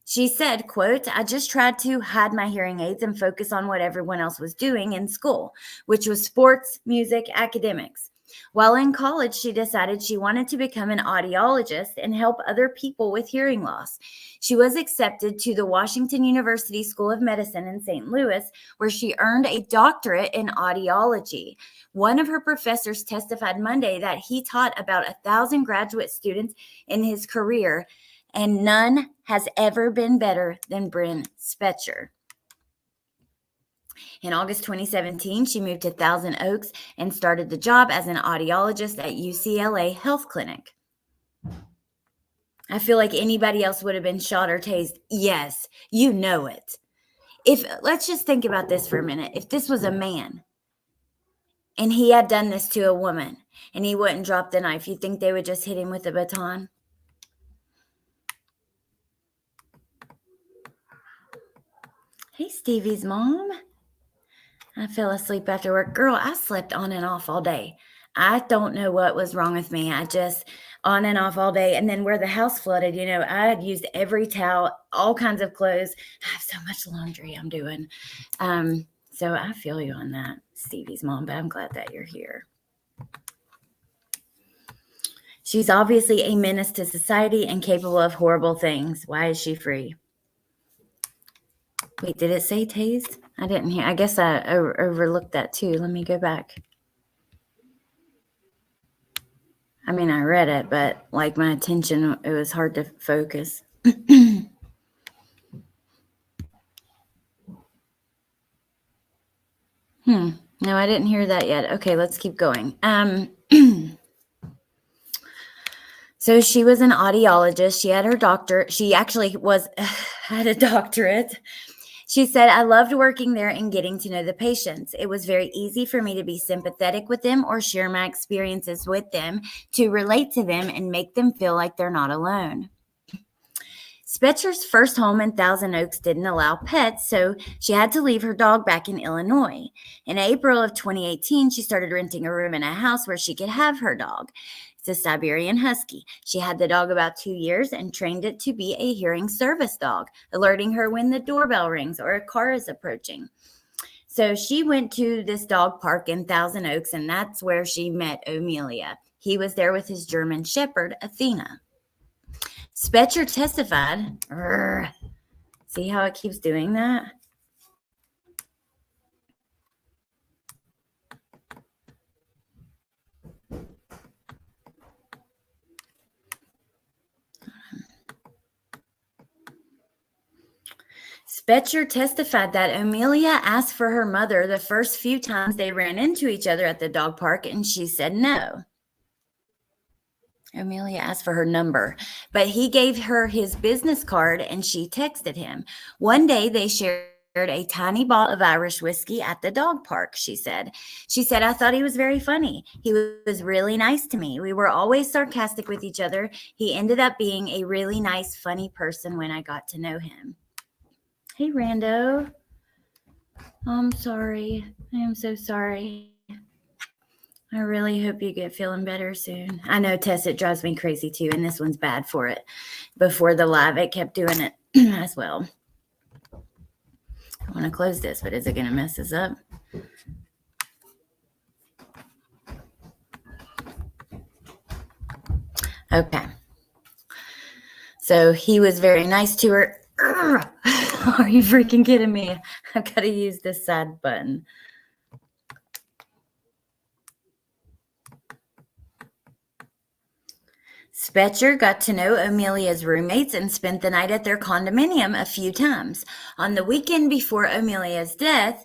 She said, quote, "I just tried to hide my hearing aids and focus on what everyone else was doing in school, which was sports, music, academics. While in college, she decided she wanted to become an audiologist and help other people with hearing loss. She was accepted to the Washington University School of Medicine in St. Louis, where she earned a doctorate in audiology. One of her professors testified Monday that he taught about 1,000 graduate students in his career, and none has ever been better than Bren Specher." In August 2017, she moved to Thousand Oaks and started the job as an audiologist at UCLA Health Clinic. I feel like anybody else would have been shot or tased. Yes, you know it. Let's just think about this for a minute. If this was a man and he had done this to a woman and he wouldn't drop the knife, you think they would just hit him with a baton? Hey, Stevie's mom. I fell asleep after work. Girl, I slept on and off all day. I don't know what was wrong with me. I just on and off all day. And then where the house flooded, I had used every towel, all kinds of clothes. I have so much laundry I'm doing. So I feel you on that, Stevie's mom, but I'm glad that you're here. She's obviously a menace to society and capable of horrible things. Why is she free? Wait, did it say tased? I didn't hear. I guess I overlooked that too. Let me go back. I mean, I read it, but like my attention, it was hard to focus. No, I didn't hear that yet. Okay, let's keep going. So she was an audiologist. She had her doctorate. She actually had a doctorate. She said, "I loved working there and getting to know the patients. It was very easy for me to be sympathetic with them or share my experiences with them, to relate to them and make them feel like they're not alone." Spejcher's first home in Thousand Oaks didn't allow pets, so she had to leave her dog back in Illinois. In April of 2018, she started renting a room in a house where she could have her dog. It's a Siberian Husky. She had the dog about 2 years and trained it to be a hearing service dog, alerting her when the doorbell rings or a car is approaching. So she went to this dog park in Thousand Oaks, and that's where she met Amelia. He was there with his German Shepherd, Athena. Spejcher testified. See how it keeps doing that? Spejcher testified that Amelia asked for her mother the first few times they ran into each other at the dog park, and she said no. Amelia asked for her number, but he gave her his business card and she texted him. One day they shared a tiny bottle of Irish whiskey at the dog park, she said. She said, I thought he was very funny. He was really nice to me. We were always sarcastic with each other. He ended up being a really nice, funny person when I got to know him. Hey, Rando. I'm sorry. I am so sorry. I really hope you get feeling better soon. I know, Tess, it drives me crazy too, and this one's bad for it. Before the live, it kept doing it as well. I want to close this, but is it going to mess us up? Okay. So he was very nice to her. Are you freaking kidding me? I've got to use this side button. Spejcher got to know Amelia's roommates and spent the night at their condominium a few times. On the weekend before Amelia's death,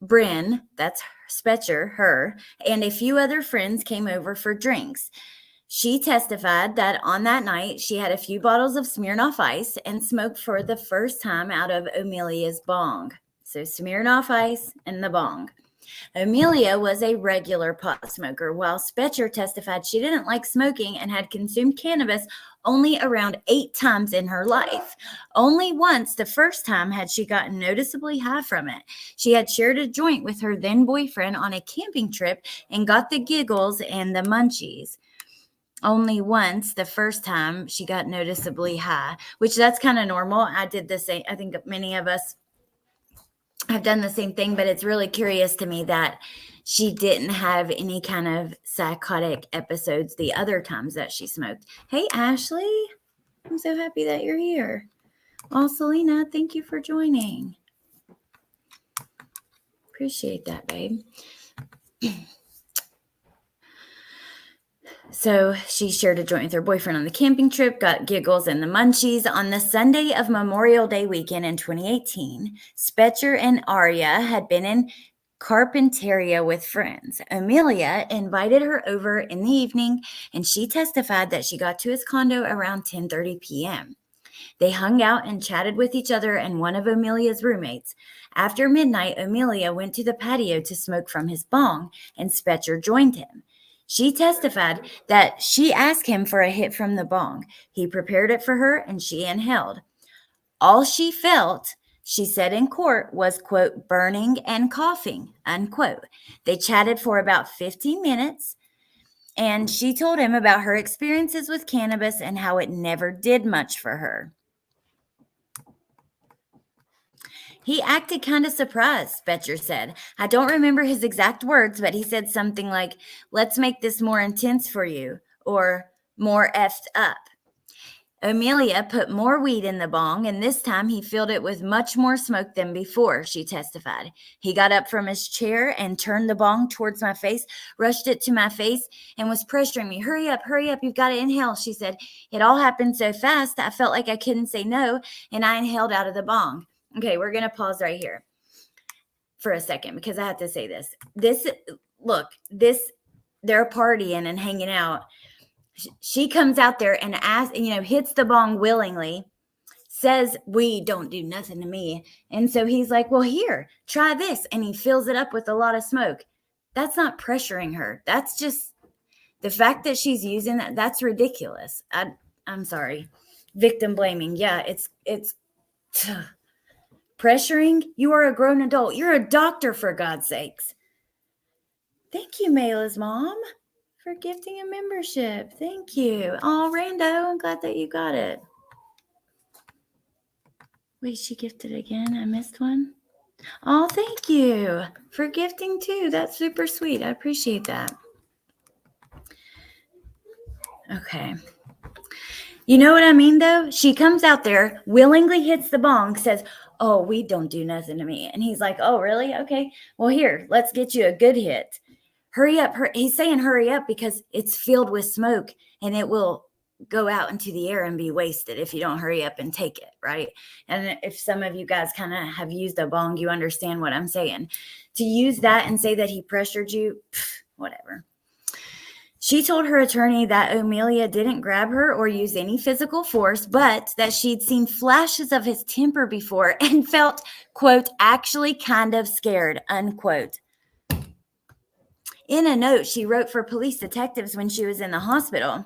Bryn, that's Spejcher, her, and a few other friends came over for drinks. She testified that on that night, she had a few bottles of Smirnoff Ice and smoked for the first time out of Amelia's bong. So Smirnoff Ice and the bong. Amelia was a regular pot smoker, while Spejcher testified she didn't like smoking and had consumed cannabis only around 8 times in her life. Only once, the first time, had she gotten noticeably high from it. She had shared a joint with her then boyfriend on a camping trip and got the giggles and the munchies. Only once, the first time, she got noticeably high, which that's kind of normal. I did the same. I think many of us have done the same thing, but it's really curious to me that she didn't have any kind of psychotic episodes the other times that she smoked. Hey, Ashley, I'm so happy that you're here. Well, Selena, thank you for joining. Appreciate that, babe. So she shared a joint with her boyfriend on the camping trip, got giggles and the munchies. On the Sunday of Memorial Day weekend in 2018, Spejcher and Arya had been in Carpinteria with friends. Amelia invited her over in the evening, and she testified that she got to his condo around 10:30 p.m. They hung out and chatted with each other and one of Amelia's roommates. After midnight, Amelia went to the patio to smoke from his bong, and Spejcher joined him. She testified that she asked him for a hit from the bong. He prepared it for her, and she inhaled. All she felt, she said in court, was, quote, burning and coughing, unquote. They chatted for about 15 minutes, and she told him about her experiences with cannabis and how it never did much for her. He acted kind of surprised, Spejcher said. I don't remember his exact words, but he said something like, let's make this more intense for you, or more effed up. Amelia put more weed in the bong, and this time he filled it with much more smoke than before, she testified. He got up from his chair and turned the bong towards my face, rushed it to my face, and was pressuring me. Hurry up, you've got to inhale, she said. It all happened so fast, I felt like I couldn't say no, and I inhaled out of the bong. Okay, we're going to pause right here for a second because I have to say this. They're partying and hanging out. She comes out there and hits the bong willingly, says, we don't do nothing to me. And so he's like, well, here, try this. And he fills it up with a lot of smoke. That's not pressuring her. That's just the fact that she's using that. That's ridiculous. I'm sorry. Victim blaming. Yeah, it's pressuring. You are a grown adult. You're a doctor, for God's sakes. Thank you, Mayla's mom, for gifting a membership. Thank you. Oh, Rando, I'm glad that you got it. Wait, she gifted again? I missed one. Oh, thank you for gifting too. That's super sweet. I appreciate that. Okay. You know what I mean, though? She comes out there, willingly hits the bong, says, oh, we don't do nothing to me. And he's like, oh, really? Okay. Well, here, let's get you a good hit. Hurry up. He's saying hurry up because it's filled with smoke and it will go out into the air and be wasted if you don't hurry up and take it, right? And if some of you guys kind of have used a bong, you understand what I'm saying. To use that and say that he pressured you, whatever. She told her attorney that Amelia didn't grab her or use any physical force, but that she'd seen flashes of his temper before and felt, quote, actually kind of scared, unquote. In a note she wrote for police detectives when she was in the hospital,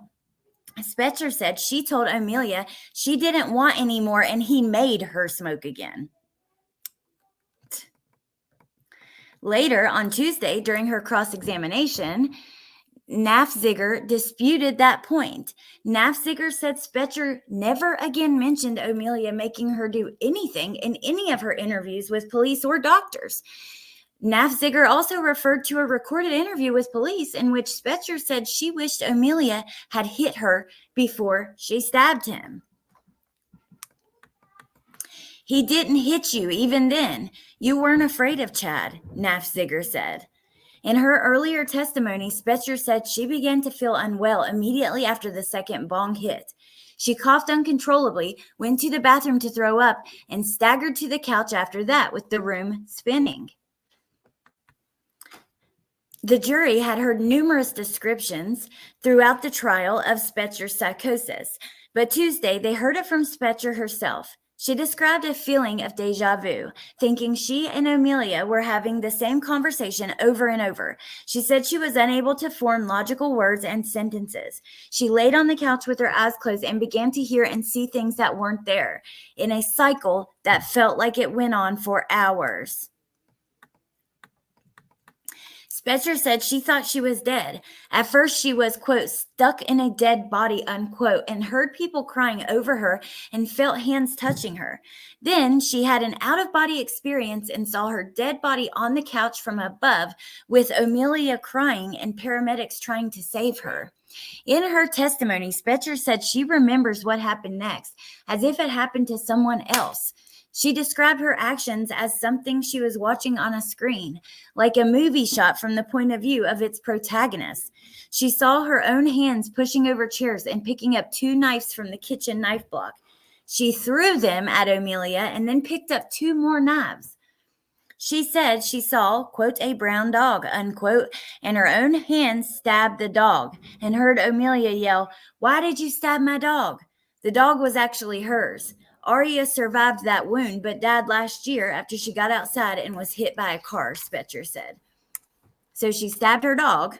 Spejcher said she told Amelia she didn't want any more and he made her smoke again. Later on Tuesday, during her cross-examination, Nafziger disputed that point. Nafziger said Spejcher never again mentioned Amelia making her do anything in any of her interviews with police or doctors. Nafziger also referred to a recorded interview with police in which Spejcher said she wished Amelia had hit her before she stabbed him. He didn't hit you even then. You weren't afraid of Chad, Nafziger said. In her earlier testimony, Spejcher said she began to feel unwell immediately after the second bong hit. She coughed uncontrollably, went to the bathroom to throw up, and staggered to the couch after that, with the room spinning. The jury had heard numerous descriptions throughout the trial of Spejcher's psychosis, but Tuesday they heard it from Spejcher herself. She described a feeling of deja vu, thinking she and Amelia were having the same conversation over and over. She said she was unable to form logical words and sentences. She laid on the couch with her eyes closed and began to hear and see things that weren't there, in a cycle that felt like it went on for hours. Spejcher said she thought she was dead. At first, she was, quote, stuck in a dead body, unquote, and heard people crying over her and felt hands touching her. Then she had an out-of-body experience and saw her dead body on the couch from above with Amelia crying and paramedics trying to save her. In her testimony, Spejcher said she remembers what happened next, as if it happened to someone else. She described her actions as something she was watching on a screen, like a movie shot from the point of view of its protagonist. She saw her own hands pushing over chairs and picking up 2 knives from the kitchen knife block. She threw them at Amelia and then picked up 2 more knives. She said she saw, quote, a brown dog, unquote, and her own hands stabbed the dog, and heard Amelia yell, "Why did you stab my dog?" The dog was actually hers. Aria survived that wound, but died last year after she got outside and was hit by a car, Spejcher said. So she stabbed her dog.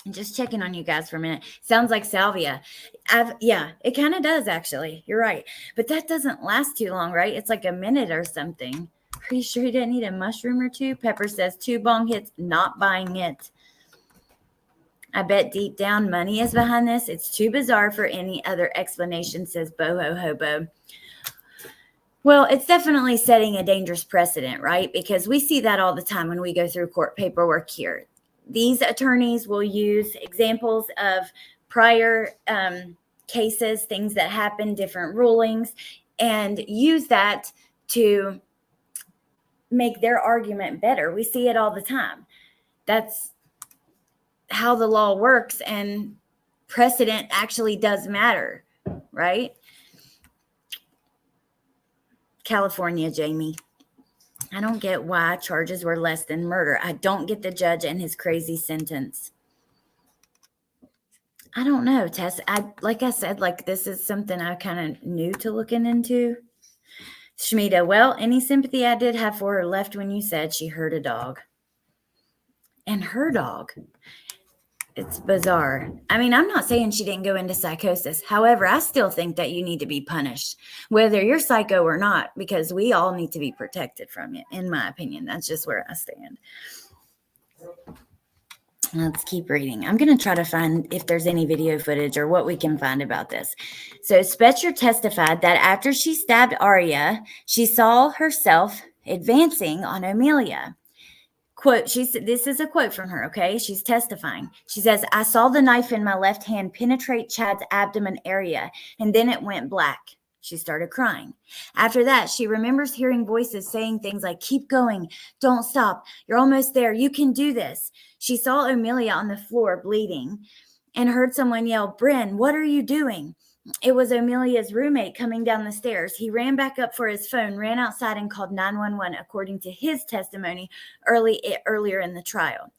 I'm just checking on you guys for a minute. Sounds like salvia. Yeah, it kind of does, actually. You're right. But that doesn't last too long, right? It's like a minute or something. Are you sure you didn't need a mushroom or 2? Pepper says 2 bong hits, not buying it. I bet deep down money is behind this. It's too bizarre for any other explanation, says Boho Hobo. Well, it's definitely setting a dangerous precedent, right? Because we see that all the time when we go through court paperwork here. These attorneys will use examples of prior cases, things that happened, different rulings, and use that to make their argument better. We see it all the time. That's how the law works, and precedent actually does matter, right? California, Jamie. I don't get why charges were less than murder. I don't get the judge and his crazy sentence. I don't know, Tess. Like I said, this is something I kind of new to looking into. Shmita, well, any sympathy I did have for her left when you said she heard a dog. And her dog. It's bizarre. I mean, I'm not saying she didn't go into psychosis. However, I still think that you need to be punished, whether you're psycho or not, because we all need to be protected from it, in my opinion. That's just where I stand. Let's keep reading. I'm going to try to find if there's any video footage or what we can find about this. So Spejcher testified that after she stabbed Aria, she saw herself advancing on Amelia. Quote, she said, this is a quote from her, okay? She's testifying. She says, "I saw the knife in my left hand penetrate Chad's abdomen area, and then it went black." She started crying. After that, she remembers hearing voices saying things like, "Keep going. Don't stop. You're almost there. You can do this." She saw Amelia on the floor bleeding, and heard someone yell, "Bryn, what are you doing?" It was Amelia's roommate coming down the stairs. He ran back up for his phone, ran outside, and called 911, according to his testimony earlier in the trial.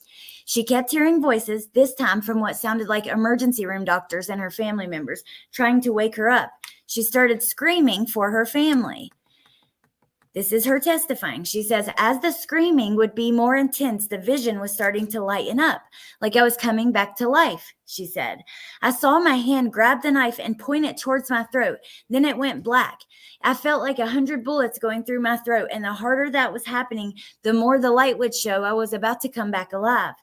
She kept hearing voices, this time from what sounded like emergency room doctors and her family members, trying to wake her up. She started screaming for her family. This is her testifying. She says, as the screaming would be more intense, the vision was starting to lighten up, like I was coming back to life, she said. I saw my hand grab the knife and point it towards my throat. Then it went black. I felt like 100 bullets going through my throat, and the harder that was happening, the more the light would show I was about to come back alive.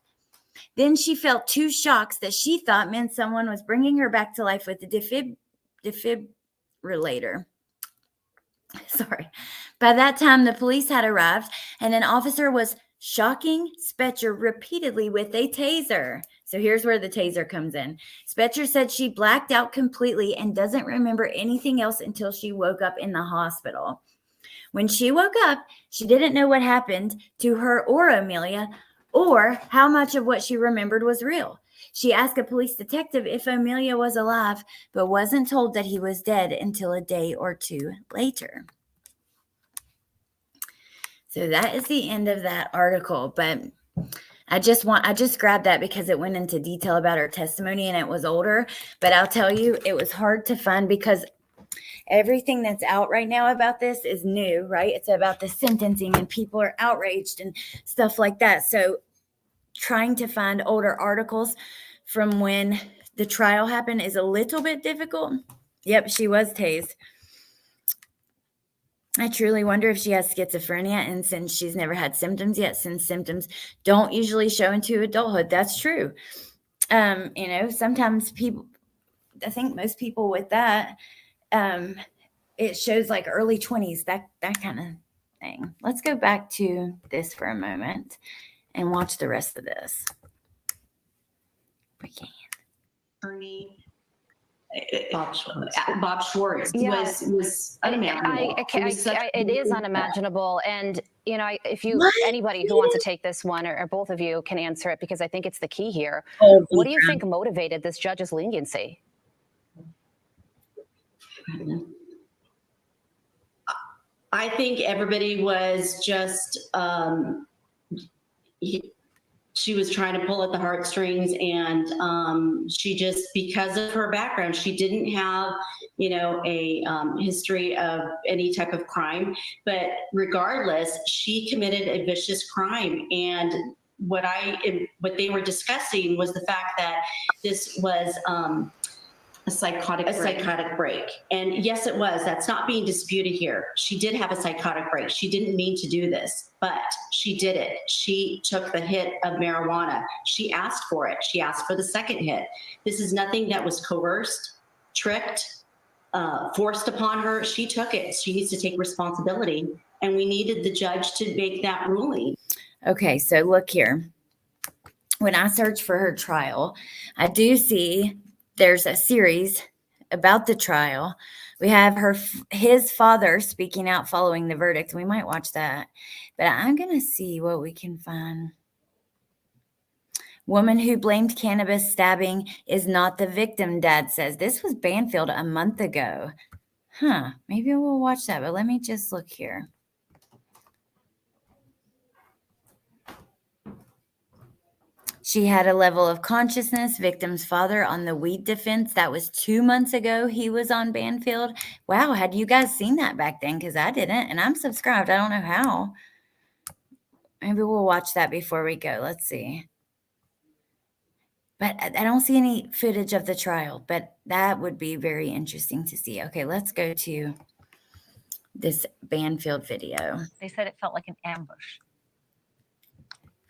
Then she felt 2 shocks that she thought meant someone was bringing her back to life with a defibrillator. Sorry. By that time, the police had arrived, and an officer was shocking Spejcher repeatedly with a taser. So here's where the taser comes in. Spejcher said she blacked out completely and doesn't remember anything else until she woke up in the hospital. When she woke up, she didn't know what happened to her or Amelia, or how much of what she remembered was real. She asked a police detective if Amelia was alive, but wasn't told that he was dead until a day or 2 later. So that is the end of that article, but I just grabbed that because it went into detail about her testimony and it was older, but I'll tell you, it was hard to find because everything that's out right now about this is new, right? It's about the sentencing and people are outraged and stuff like that. So trying to find older articles from when the trial happened is a little bit difficult. Yep, she was tased. I truly wonder if she has schizophrenia, and since she's never had symptoms yet, since symptoms don't usually show into adulthood, that's true. Sometimes people, I think most people with that, it shows like early 20s, that kind of thing. Let's go back to this for a moment and watch the rest of this. We can. Attorney Bob Schwartz was unimaginable. It is unimaginable. And, if anybody who wants to take this one or both of you can answer it, because I think it's the key here. What do you think motivated this judge's leniency? I think everybody was just, she was trying to pull at the heartstrings, and she just, because of her background, she didn't have, a history of any type of crime. But regardless, she committed a vicious crime. And what they were discussing was the fact that this was a psychotic break. And yes, it was. That's not being disputed here. She did have a psychotic break. She didn't mean to do this, but she did it. She took the hit of marijuana. She asked for it. She asked for the second hit. This is nothing that was coerced, tricked, forced upon her. She took it. She needs to take responsibility. And we needed the judge to make that ruling. Okay, so look here. When I search for her trial, I do see there's a series about the trial. We have his father speaking out following the verdict. We might watch that, but I'm going to see what we can find. Woman who blamed cannabis stabbing is not the victim, Dad says. This was Banfield a month ago. Maybe we'll watch that, but let me just look here. She had a level of consciousness, victim's father on the weed defense. That was 2 months ago. He was on Banfield. Wow, had you guys seen that back then? Because I didn't, and I'm subscribed. I don't know how. Maybe we'll watch that before we go. Let's see. But I don't see any footage of the trial, but that would be very interesting to see. Okay, let's go to this Banfield video. They said it felt like an ambush.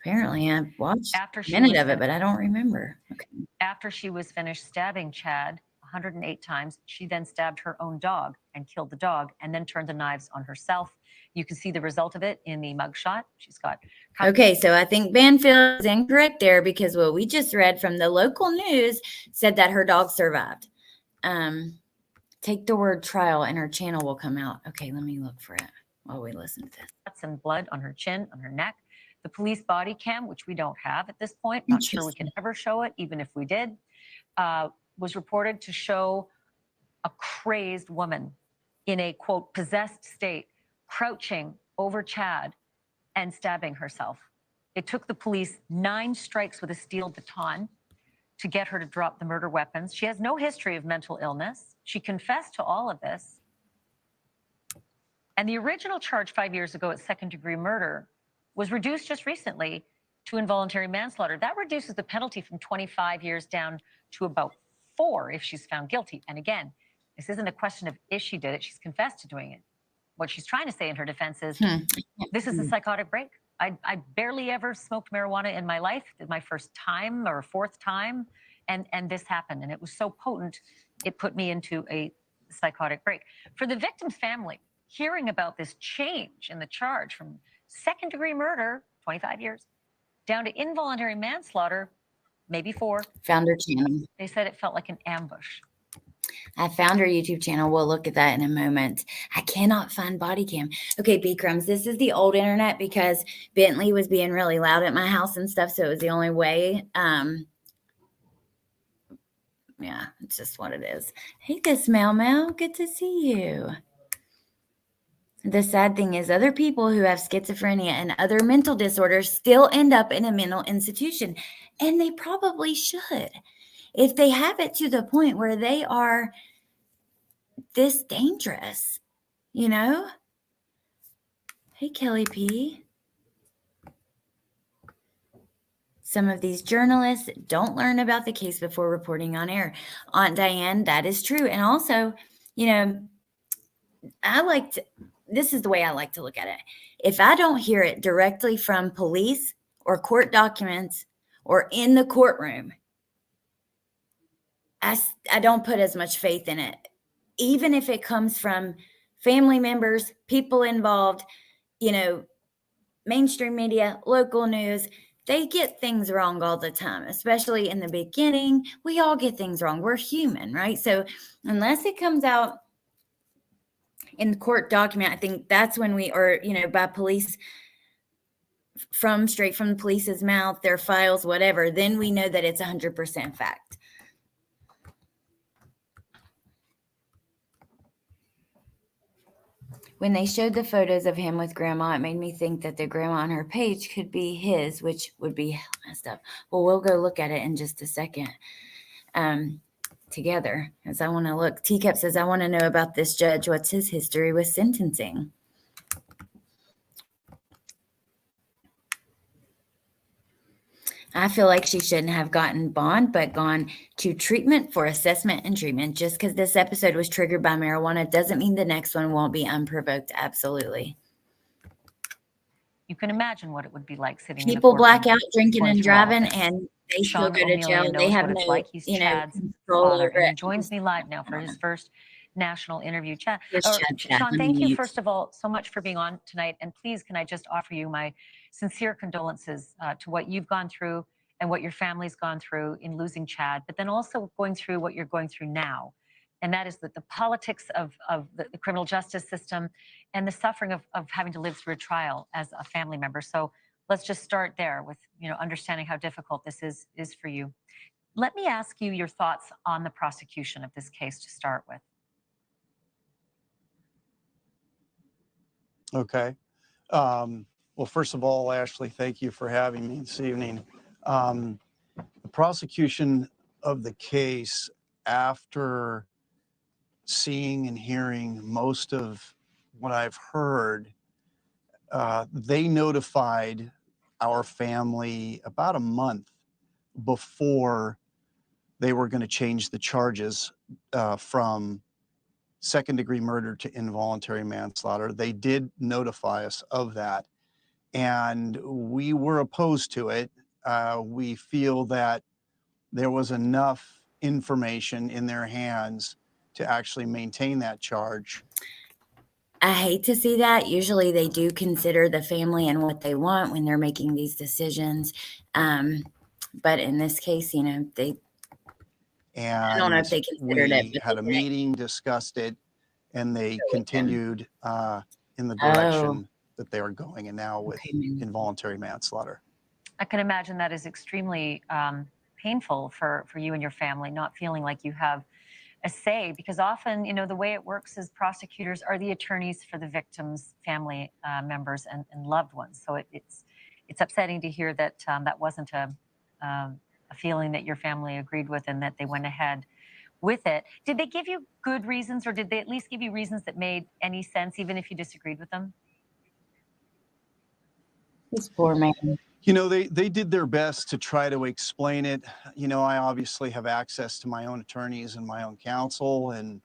Apparently, I watched a minute of it, but I don't remember. Okay. After she was finished stabbing Chad 108 times, she then stabbed her own dog and killed the dog and then turned the knives on herself. You can see the result of it in the mugshot. She's got... Okay, so I think Banfield is incorrect there because what we just read from the local news said that her dog survived. Take the word trial and her channel will come out. Okay, let me look for it while we listen to this. And blood on her chin, on her neck. The police body cam, which we don't have at this point. Not sure we can ever show it, even if we did. was reported to show a crazed woman in a, quote, possessed state, crouching over Chad and stabbing herself. It took the police 9 strikes with a steel baton to get her to drop the murder weapons. She has no history of mental illness. She confessed to all of this. And the original charge 5 years ago at second-degree murder was reduced just recently to involuntary manslaughter. That reduces the penalty from 25 years down to about 4 if she's found guilty. And again, this isn't a question of if she did it, she's confessed to doing it. What she's trying to say in her defense is, this is a psychotic break. I barely ever smoked marijuana in my life, my first time or 4th time, and this happened. And it was so potent, it put me into a psychotic break. For the victim's family, hearing about this change in the charge from second-degree murder, 25 years, down to involuntary manslaughter, maybe 4. Found her channel. They said it felt like an ambush. I found her YouTube channel. We'll look at that in a moment. I cannot find body cam. Okay, B Crumbs, this is the old internet because Bentley was being really loud at my house and stuff, so it was the only way. Yeah, it's just what it is. Hey, this Mel. Good to see you. The sad thing is other people who have schizophrenia and other mental disorders still end up in a mental institution, and they probably should. If they have it to the point where they are this dangerous, you know? Hey, Kelly P. Some of these journalists don't learn about the case before reporting on air. Aunt Diane, that is true. And also, you know, this is the way I like to look at it. If I don't hear it directly from police or court documents or in the courtroom, I don't put as much faith in it. Even if it comes from family members, people involved, you know, mainstream media, local news, they get things wrong all the time, especially in the beginning. We all get things wrong. We're human, right? So unless it comes out in the court document, I think that's when by police, straight from the police's mouth, their files, whatever, then we know that it's 100% fact. When they showed the photos of him with grandma, it made me think that the grandma on her page could be his, which would be messed up. Well, we'll go look at it in just a second together, as I want to look. Teacup says, I want to know about this judge. What's his history with sentencing? I feel like she shouldn't have gotten bond, but gone to treatment for assessment and treatment. Just because this episode was triggered by marijuana doesn't mean the next one won't be unprovoked. Absolutely. You can imagine what it would be like sitting People in black out drinking and driving, and they still Sean go to jail. They have no, like. He's Chad's control father, over and it. he joins me live now for his first national interview. Chad, Chad, Sean, thank you first of all so much for being on tonight, and please can I just offer you my sincere condolences to what you've gone through and what your family's gone through in losing Chad, but then also going through what you're going through now. And that is the politics of the criminal justice system and the suffering of having to live through a trial as a family member. So let's just start there with, understanding how difficult this is for you. Let me ask you your thoughts on the prosecution of this case to start with. Okay. Well, first of all, Ashley, thank you for having me this evening. The prosecution of the case, after seeing and hearing most of what I've heard, they notified our family about a month before they were going to change the charges from second-degree murder to involuntary manslaughter. They did notify us of that, and we were opposed to it. We feel that there was enough information in their hands to actually maintain that charge. I hate to see that. Usually they do consider the family and what they want when they're making these decisions. But in this case, I don't know if they considered it. We had a meeting, discussed it, and they continued in the direction that they are going, and now with involuntary manslaughter. I can imagine that is extremely painful for you and your family, not feeling like you have a say, because often, the way it works is prosecutors are the attorneys for the victims' family members and loved ones. So it's upsetting to hear that that wasn't a feeling that your family agreed with and that they went ahead with it. Did they give you good reasons, or did they at least give you reasons that made any sense, even if you disagreed with them? This poor man. They did their best to try to explain it. I obviously have access to my own attorneys and my own counsel, and,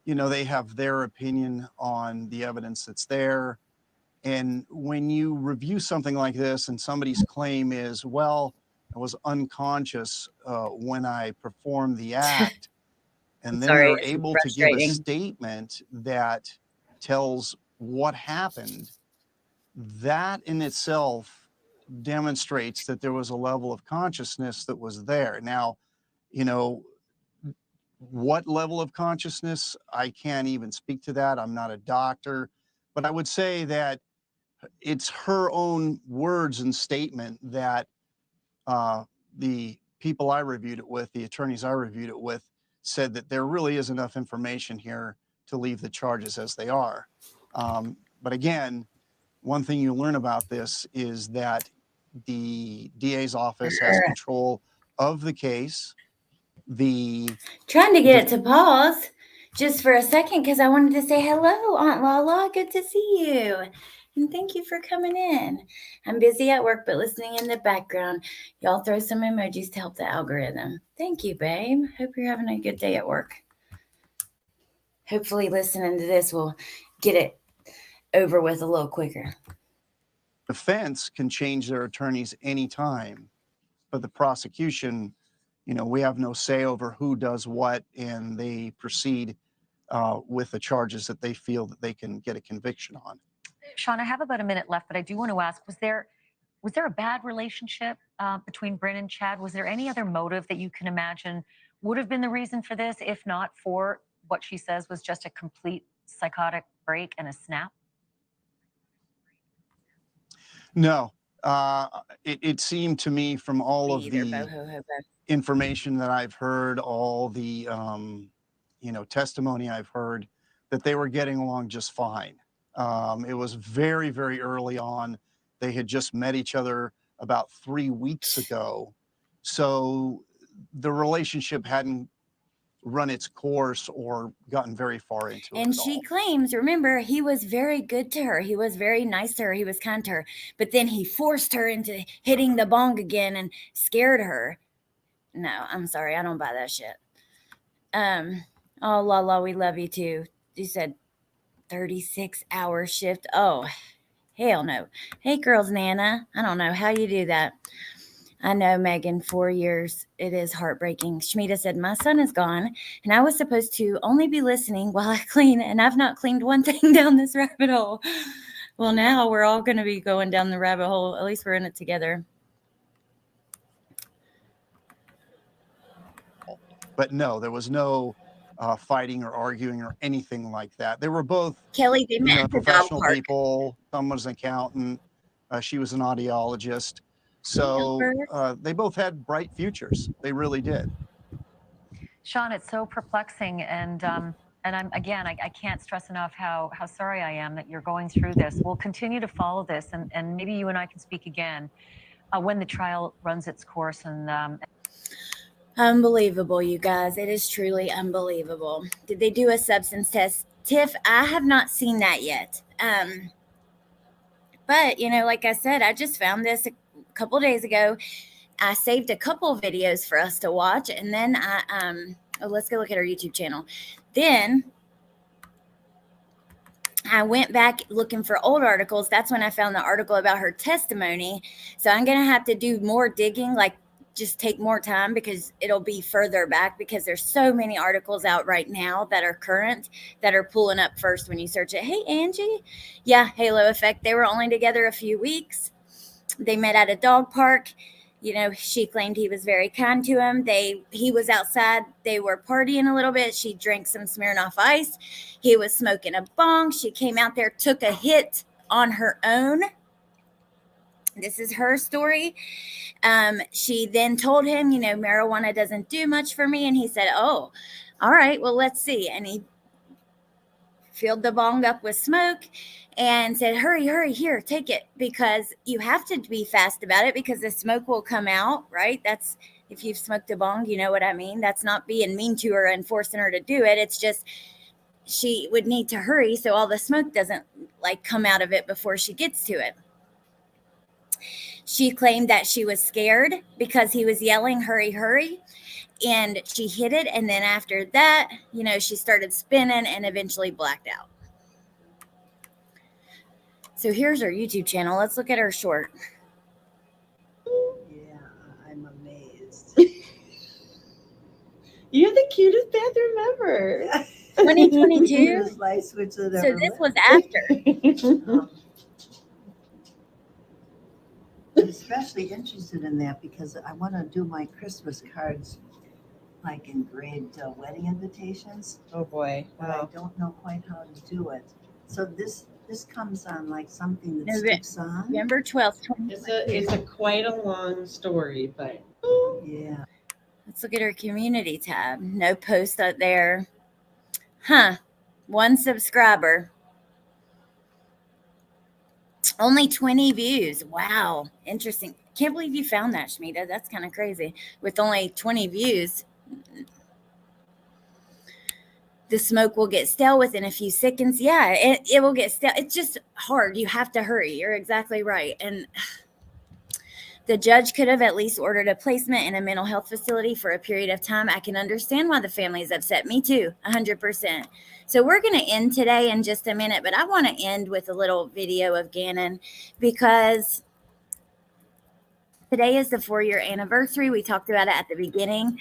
they have their opinion on the evidence that's there. And when you review something like this and somebody's claim is, well, I was unconscious when I performed the act, and then Sorry, they're it's able to give a frustrating. statement that tells what happened, that in itself demonstrates that there was a level of consciousness that was there. Now, what level of consciousness, I can't even speak to that. I'm not a doctor, but I would say that it's her own words and statement that the people I reviewed it with, the attorneys I reviewed it with, said that there really is enough information here to leave the charges as they are. But again, one thing you learn about this is that the DA's office has control of the case. Trying to get it to pause just for a second because I wanted to say hello, Aunt Lala. Good to see you. And thank you for coming in. I'm busy at work, but listening in the background. Y'all throw some emojis to help the algorithm. Thank you, babe. Hope you're having a good day at work. Hopefully listening to this will get it over with a little quicker. Defense can change their attorneys anytime, but the prosecution, we have no say over who does what, and they proceed with the charges that they feel that they can get a conviction on. Sean, I have about a minute left, but I do want to ask, was there a bad relationship between Bryn and Chad? Was there any other motive that you can imagine would have been the reason for this, if not for what she says was just a complete psychotic break and a snap? No. It seemed to me from all of the information that I've heard, all the testimony I've heard, that they were getting along just fine. It was very, very early on. They had just met each other about 3 weeks ago. So the relationship hadn't run its course or gotten very far into it. And she claims, remember, he was very good to her. He was very nice to her. He was kind to her. But then he forced her into hitting the bong again and scared her. No, I'm sorry. I don't buy that shit. Oh, Lala, we love you too. You said 36-hour shift. Oh, hell no. Hey, girls, Nana. I don't know how you do that. I know, Megan, 4 years. It is heartbreaking. Shmita said, my son is gone, and I was supposed to only be listening while I clean, and I've not cleaned one thing down this rabbit hole. Well, now we're all going to be going down the rabbit hole. At least we're in it together. But no, there was no fighting or arguing or anything like that. They were both Kelly, they met at the dog professional park. people. Someone was an accountant. She was an audiologist. So they both had bright futures. They really did. Sean, it's so perplexing, and I'm again, I can't stress enough how sorry I am that you're going through this. We'll continue to follow this, and maybe you and I can speak again when the trial runs its course. And unbelievable, you guys. It is truly unbelievable. Did they do a substance test? Tiff, I have not seen that yet. But, like I said, I just found this a couple days ago. I saved a couple of videos for us to watch, and then let's go look at our YouTube channel. Then I went back looking for old articles. That's when I found the article about her testimony. So I'm going to have to do more digging, just take more time, because it'll be further back, because there's so many articles out right now that are current that are pulling up first when you search it. Hey, Angie. Yeah, Halo Effect. They were only together a few weeks. They met at a dog park. She claimed he was very kind to him. He was outside. They were partying a little bit. She drank some Smirnoff Ice. He was smoking a bong. She came out there, took a hit on her own. This is her story. She then told him, marijuana doesn't do much for me. And he said, oh, all right, well, let's see. And he filled the bong up with smoke and said, hurry, here, take it, because you have to be fast about it because the smoke will come out, right? That's, if you've smoked a bong, you know what I mean? That's not being mean to her and forcing her to do it. It's just she would need to hurry so all the smoke doesn't come out of it before she gets to it. She claimed that she was scared because he was yelling, hurry, and she hit it. And then after that, she started spinning and eventually blacked out. So here's her YouTube channel. Let's look at her short. Yeah, I'm amazed. You're the cutest bathroom ever. 2022? Light switch that So ever this lit. was after. I'm especially interested in that because I want to do my Christmas cards like engraved wedding invitations. Oh boy. But I don't know quite how to do it. So this comes on like something that November- sticks on. November 12th. It's a quite a long story, but Yeah. Let's look at her community tab. No post up there. Huh. 1 subscriber. Only 20 views. Wow. Interesting. Can't believe you found that, Shmita. That's kind of crazy. With only 20 views. The smoke will get stale within a few seconds. Yeah, it will get stale. It's just hard. You have to hurry. You're exactly right. And the judge could have at least ordered a placement in a mental health facility for a period of time. I can understand why the family is upset. Me too, 100%. So we're going to end today in just a minute, but I want to end with a little video of Ganon because today is the 4-year anniversary. We talked about it at the beginning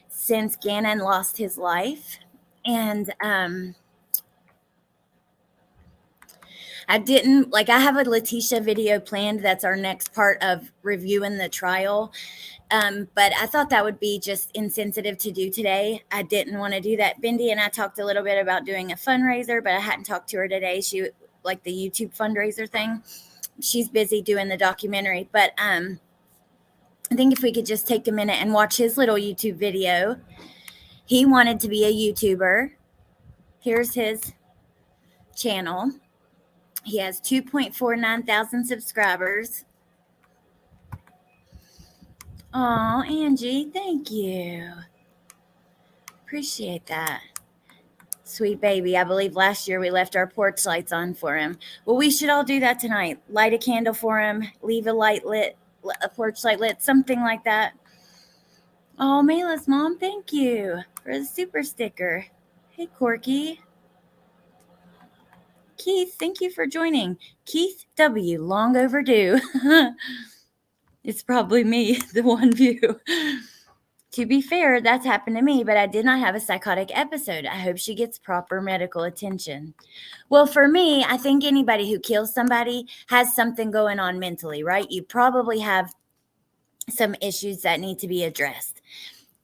since Ganon lost his life. And I didn't I have a Letitia video planned. That's our next part of reviewing the trial. But I thought that would be just insensitive to do today. I didn't want to do that. Bindi and I talked a little bit about doing a fundraiser, but I hadn't talked to her today. She the YouTube fundraiser thing. She's busy doing the documentary, but I think if we could just take a minute and watch his little YouTube video. He wanted to be a YouTuber. Here's his channel. He has 2.49 thousand subscribers. Oh, Angie, thank you. Appreciate that. Sweet baby. I believe last year we left our porch lights on for him. Well, we should all do that tonight. Light a candle for him. Leave a light lit, a porch light lit, something like that. Oh, Mayla's mom, thank you for the super sticker. Hey, Corky. Keith, thank you for joining. Keith W., long overdue. It's probably me, the one view. To be fair, that's happened to me, but I did not have a psychotic episode. I hope she gets proper medical attention. Well, for me, I think anybody who kills somebody has something going on mentally, right? You probably have some issues that need to be addressed.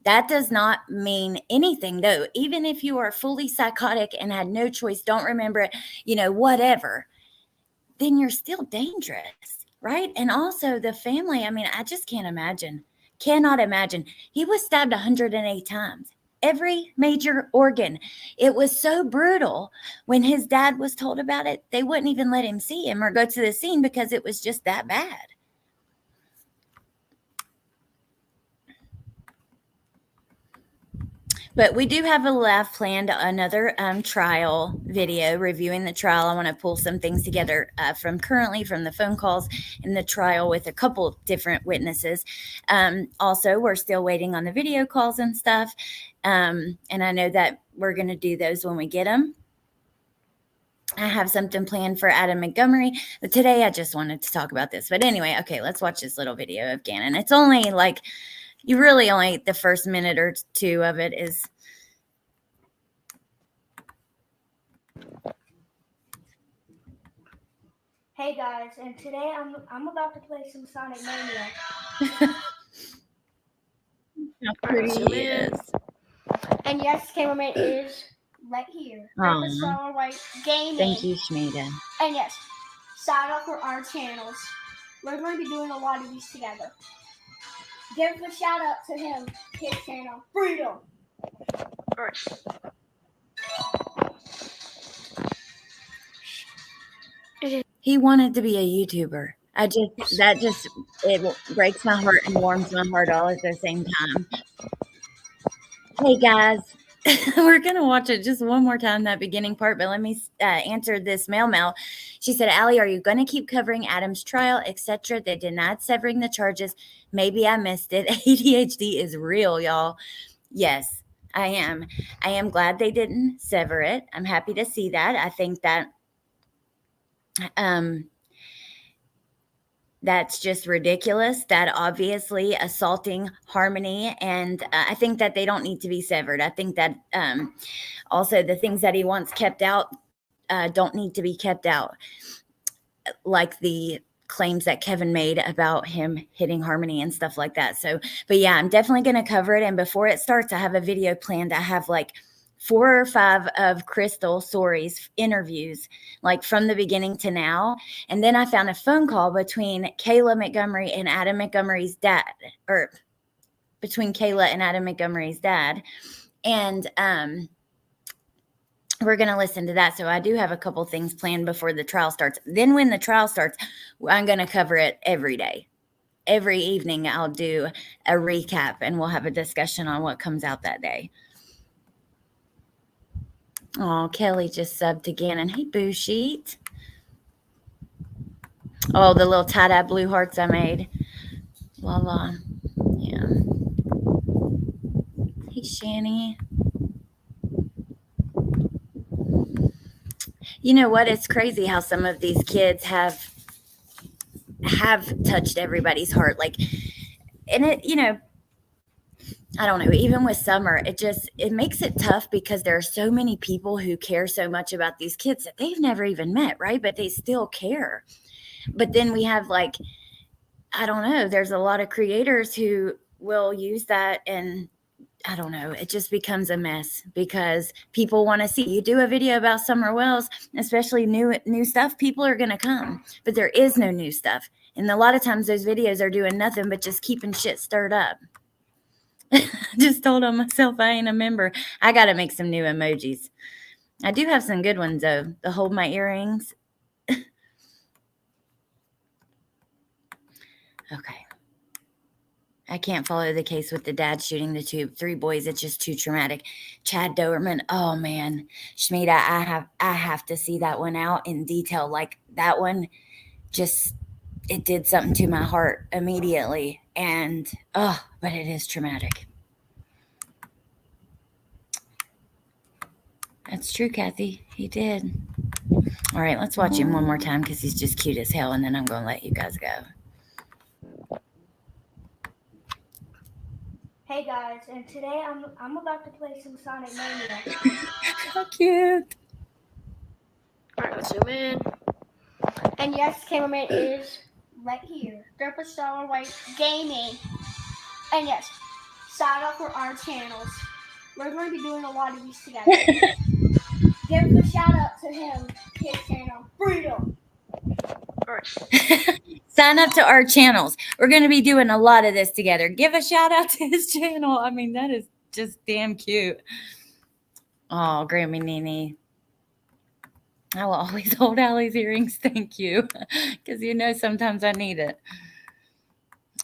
That does not mean anything, though. Even if you are fully psychotic and had no choice, don't remember it, whatever, then you're still dangerous, right? And also the family, I just cannot imagine. He was stabbed 108 times, every major organ. It was so brutal. When his dad was told about it, they wouldn't even let him see him or go to the scene because it was just that bad. But we do have planned another trial video reviewing the trial. I want to pull some things together from the phone calls in the trial with a couple different witnesses. Also, we're still waiting on the video calls and stuff. And I know that we're going to do those when we get them. I have something planned for Adam Montgomery. But today I just wanted to talk about this. But anyway, okay, let's watch this little video of Ganon. It's only you really only the first minute or two of it is. Hey guys, and today I'm about to play some Sonic Mania. How pretty he is. And yes, cameraman is right here. Right, gaming. Thank you, Shmita. And yes, shout out for our channels. We're going to be doing a lot of these together. Give a shout out to him, his channel, Freedom. He wanted to be a YouTuber. It breaks my heart and warms my heart all at the same time. Hey guys, we're gonna watch it just one more time, that beginning part, but let me answer this mail. She said, Allie, are you going to keep covering Adam's trial, etc.? They denied severing the charges. Maybe I missed it. ADHD is real, y'all. Yes, I am. I am glad they didn't sever it. I'm happy to see that. I think that that's just ridiculous, that obviously assaulting Harmony, and I think that they don't need to be severed. I think that also the things that he wants kept out don't need to be kept out, like the claims that Kevin made about him hitting Harmony and stuff like that. So, but yeah, I'm definitely going to cover it. And before it starts, I have a video planned. I have like 4 or 5 of Crystal Sorey's interviews, like from the beginning to now. And then I found a phone call between Kayla Montgomery and Adam Montgomery's dad, or between Kayla and Adam Montgomery's dad. And we're going to listen to that. So I do have a couple things planned before the trial starts. Then when the trial starts, I'm going to cover it every day. Every evening I'll do a recap and we'll have a discussion on what comes out that day. Oh, Kelly just subbed to Ganon. Hey, Boo Sheet. Oh, the little tie-dye blue hearts I made. La la. Yeah. Hey, Shani. You know what? It's crazy how some of these kids have touched everybody's heart. Like, and it, you know, I don't know, even with Summer, it makes it tough because there are so many people who care so much about these kids that they've never even met, right? But they still care. But then we have, like, I don't know, there's a lot of creators who will use that, and I don't know, it just becomes a mess because people want to see you do a video about Summer Wells, especially new stuff. People are going to come, but there is no new stuff. And a lot of times those videos are doing nothing but just keeping shit stirred up. Just told on myself I ain't a member. I got to make some new emojis. I do have some good ones, though. The hold my earrings. Okay. I can't follow the case with the dad shooting the 3 boys. It's just too traumatic. Chad Doberman. Oh, man. Shmita, I have to see that one out in detail. Like, that one just, it did something to my heart immediately. And, but it is traumatic. That's true, Kathy. He did. All right, let's watch him one more time because he's just cute as hell, and then I'm going to let you guys go. Hey guys, and today I'm about to play some Sonic Mania. How cute. Alright, let's zoom in. And yes, cameraman is right here. Derpa Star White Gaming. And yes, sign up for our channels. We're going to be doing a lot of these together. Give a shout out to him, his channel, Freedom. Sign up to our channels. We're going to be doing a lot of this together. Give a shout out to his channel. I mean, that is just damn cute. Oh, Grammy Nene. I will always hold Allie's earrings. Thank you. Because you know sometimes I need it.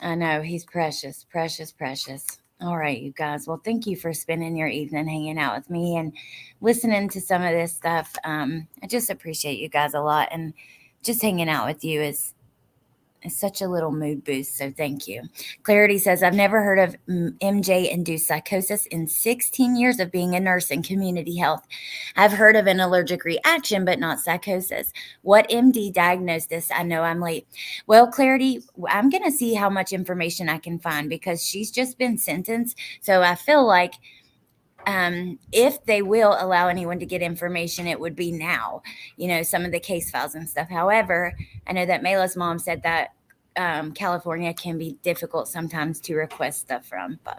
I know. He's precious, precious, precious. All right, you guys. Well, thank you for spending your evening hanging out with me and listening to some of this stuff. I just appreciate you guys a lot. And just hanging out with you is such a little mood boost. So thank you. Clarity says, I've never heard of MJ-induced psychosis in 16 years of being a nurse in community health. I've heard of an allergic reaction, but not psychosis. What MD diagnosed this? I know I'm late. Well, Clarity, I'm going to see how much information I can find because she's just been sentenced. So I feel like if they will allow anyone to get information, it would be now, you know, some of the case files and stuff. However, I know that Mayla's mom said that California can be difficult sometimes to request stuff from, but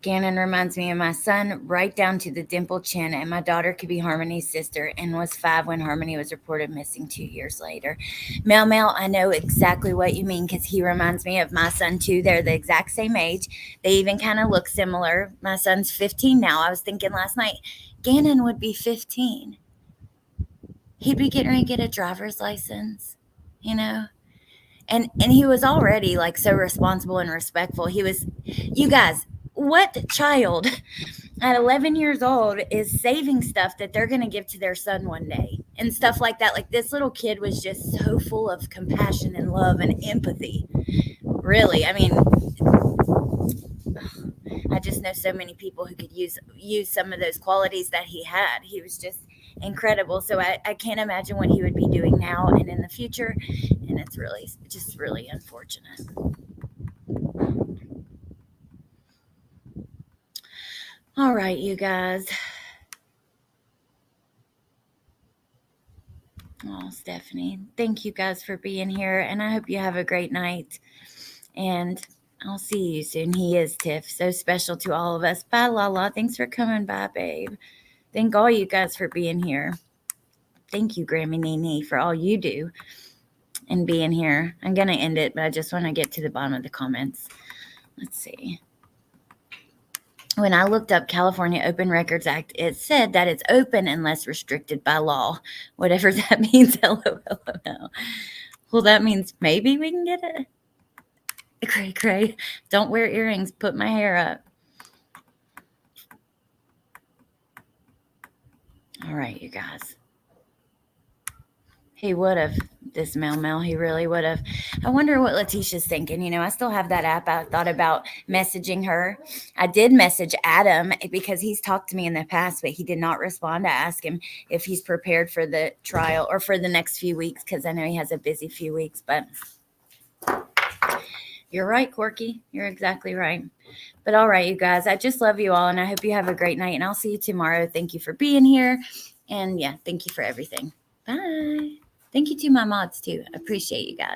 Ganon reminds me of my son right down to the dimpled chin, and my daughter could be Harmony's sister and was 5 when Harmony was reported missing 2 years later. Mel, I know exactly what you mean because he reminds me of my son too. They're the exact same age. They even kind of look similar. My son's 15 now. I was thinking last night, Ganon would be 15. He'd be getting ready to get a driver's license, you know? And he was already like so responsible and respectful. He was, you guys, what child at 11 years old is saving stuff that they're going to give to their son one day and stuff like that? Like this little kid was just so full of compassion and love and empathy. Really, I mean, I just know so many people who could use some of those qualities that he had. He was just incredible. So I can't imagine what he would be doing now and in the future. And it's really, just really unfortunate. All right, you guys. Oh, Stephanie, thank you guys for being here. And I hope you have a great night. And I'll see you soon. He is Tiff, so special to all of us. Bye, Lala. Thanks for coming by, babe. Thank all you guys for being here. Thank you, Grammy Nene, for all you do and being here. I'm going to end it, but I just want to get to the bottom of the comments. Let's see. When I looked up California Open Records Act, it said that it's open unless restricted by law. Whatever that means, LOL. Well, that means maybe we can get it. Cray. Don't wear earrings. Put my hair up. All right, you guys. He would have, this Mel. He really would have. I wonder what Letitia's thinking. You know, I still have that app. I thought about messaging her. I did message Adam because he's talked to me in the past, but he did not respond. I asked him if he's prepared for the trial or for the next few weeks because I know he has a busy few weeks. But you're right, Corky. You're exactly right. But all right, you guys, I just love you all, and I hope you have a great night, and I'll see you tomorrow. Thank you for being here. And, yeah, thank you for everything. Bye. Thank you to my mods, too. I appreciate you guys.